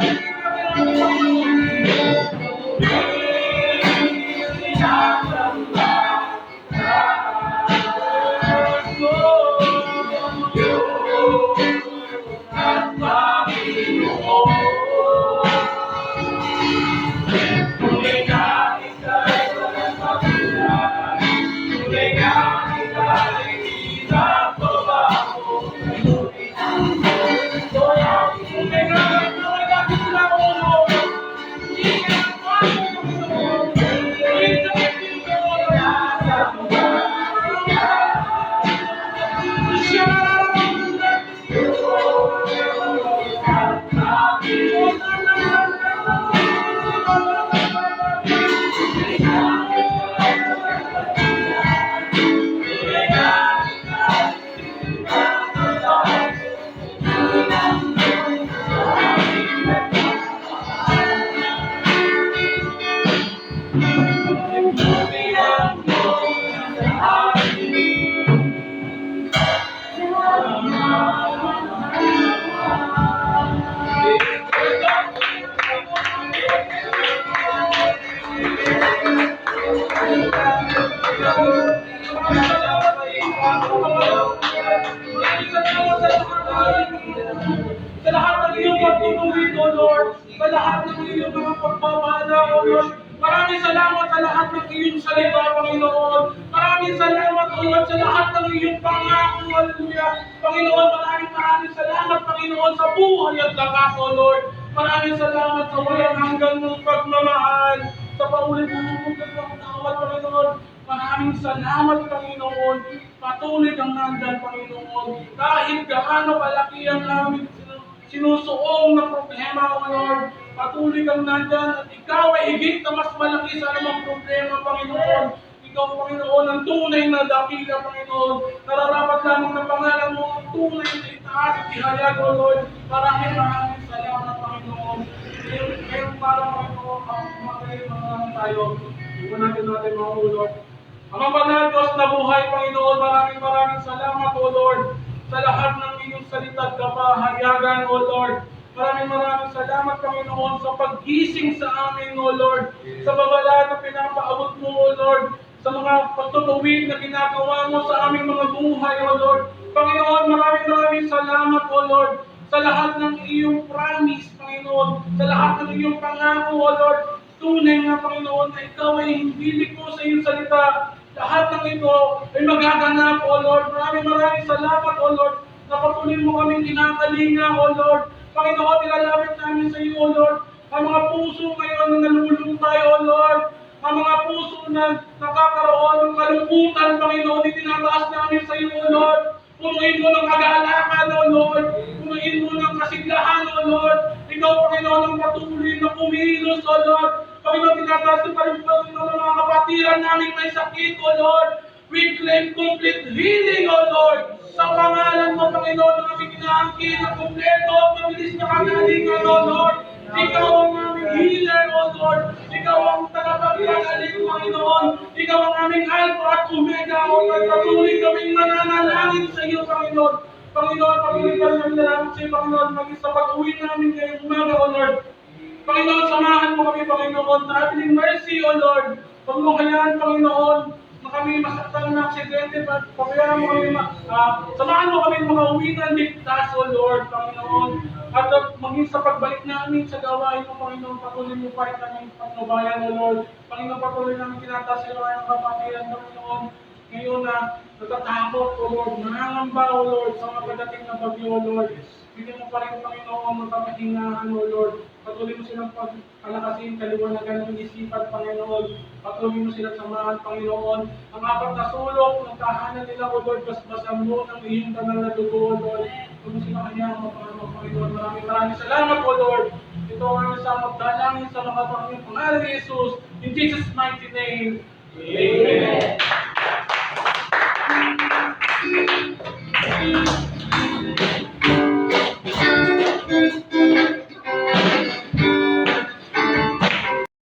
Sa lahat ng iyong pagtutuwid, O Lord, sa lahat ng iyong mga pagpapala, O Lord, maraming salamat sa lahat ng iyong salita, Panginoon. Maraming salamat, O Lord, sa lahat ng iyong pangako, Hallelujah. Panginoon, maraming salamat, Panginoon, sa buhay at lakas, O Lord. Maraming salamat sa walang hanggang mong pagmamahal, sa paulit-ulit ng tawad, Panginoon. Maraming salamat, Panginoon. Patuloy kang nandyan, Panginoon. Kahit gaano kalaki ang aming sinusuong na problema, O Lord. Patuloy kang nandyan at ikaw ay higit na mas malaki sa anumang problema, Panginoon. Ikaw, Panginoon, ang tunay na dakila, Panginoon. Nararapat lamang ng pangalan mo ang tunay na itaas at ihayag, O Lord. Maraming salamat, Panginoon. Ngayon para, Panginoon, mga tayo. Iwan natin mga ulot. Ang banal Diyos na buhay, Panginoon, maraming salamat, O Lord, sa lahat ng iyong salita at kapahayagan, O Lord. Maraming salamat, Panginoon, sa paggising sa amin, O Lord, sa babala na pinapaabot mo, O Lord, sa mga pagtutuwid na ginagawa mo sa aming mga buhay, O Lord. Panginoon, maraming salamat, O Lord, sa lahat ng iyong promise, Panginoon, sa lahat ng iyong pangako, O Lord. Tunay nga, Panginoon, na ikaw ay hindi liko sa iyong salita. Lahat ng ito ay magaganap, O Lord. Maraming salamat, O Lord, na patuloy mo kaming kinakalinga, O Lord. Panginoon, nilalapit namin sa iyo, O Lord, ang mga puso ngayon na nalulungtay, O Lord. Ang mga puso na nakakaroon ng kalungkutan, Panginoon, itinataas namin sa iyo, O Lord. Punuin mo ng kagalakan, O Lord. Punuin mo ng kasiglahan, O Lord. Ikaw, Panginoon, ang patuloy na kumilos, O Lord. Panginoon, tinataas pa rin, Panginoon, ng mga kapatiran namin may sakit, O Lord. We claim complete healing, O Lord. Sa pangalan mo, Panginoon, ang aming inaangkin na kumpleto, mabilis na kagalingan, O Lord. Ikaw ang aming healer, O Lord. Ikaw ang tagapagpagaling, Panginoon. Ikaw ang aming Alpha at Omega, O Lord. Patuloy kaming mananalangin sa iyo, Panginoon. Panginoon, patuloy pa rin namin nalangin sa iyo, Panginoon, maging sa pag-uwi namin ngayong umaga, O Lord. Panginoon, samahan mo kami, Panginoon. Traveling mercy, O Lord. Huwag mo hayaan, Panginoon, na kami masaktan na aksidente, pabayaan mo kami, samahan mo kami mga uwi ng ligtas, O Lord, Panginoon. At maging sa pagbalik namin sa gawain mo, Panginoon, patuloy mo pa rin kami patnubayan, O Lord. Panginoon, patuloy namin kinatasilawan ng kapatiran, Panginoon. Ngayon na natatakot, O Lord, nangangamba, O Lord, sa mga pagdating na bagyo, O Lord. Bigyan mo pa rin, Panginoon, ng kapahingahan, O Lord. Patuloy mo silang pagkalakasin, kaliwanagan ng isipan, Panginoon. Patuloy mo silang samahan, Panginoon. Ang apat na sulok ng tahanan nila, O Lord, basbasan mo ng iyong banal na dugo, O Lord. Huwag mo silang kanyang Panginoon. Maraming salamat, O Lord. Ito ang aming samot dalangin sa mga Panginoon. Pangalan ni Jesus, in Jesus' mighty name.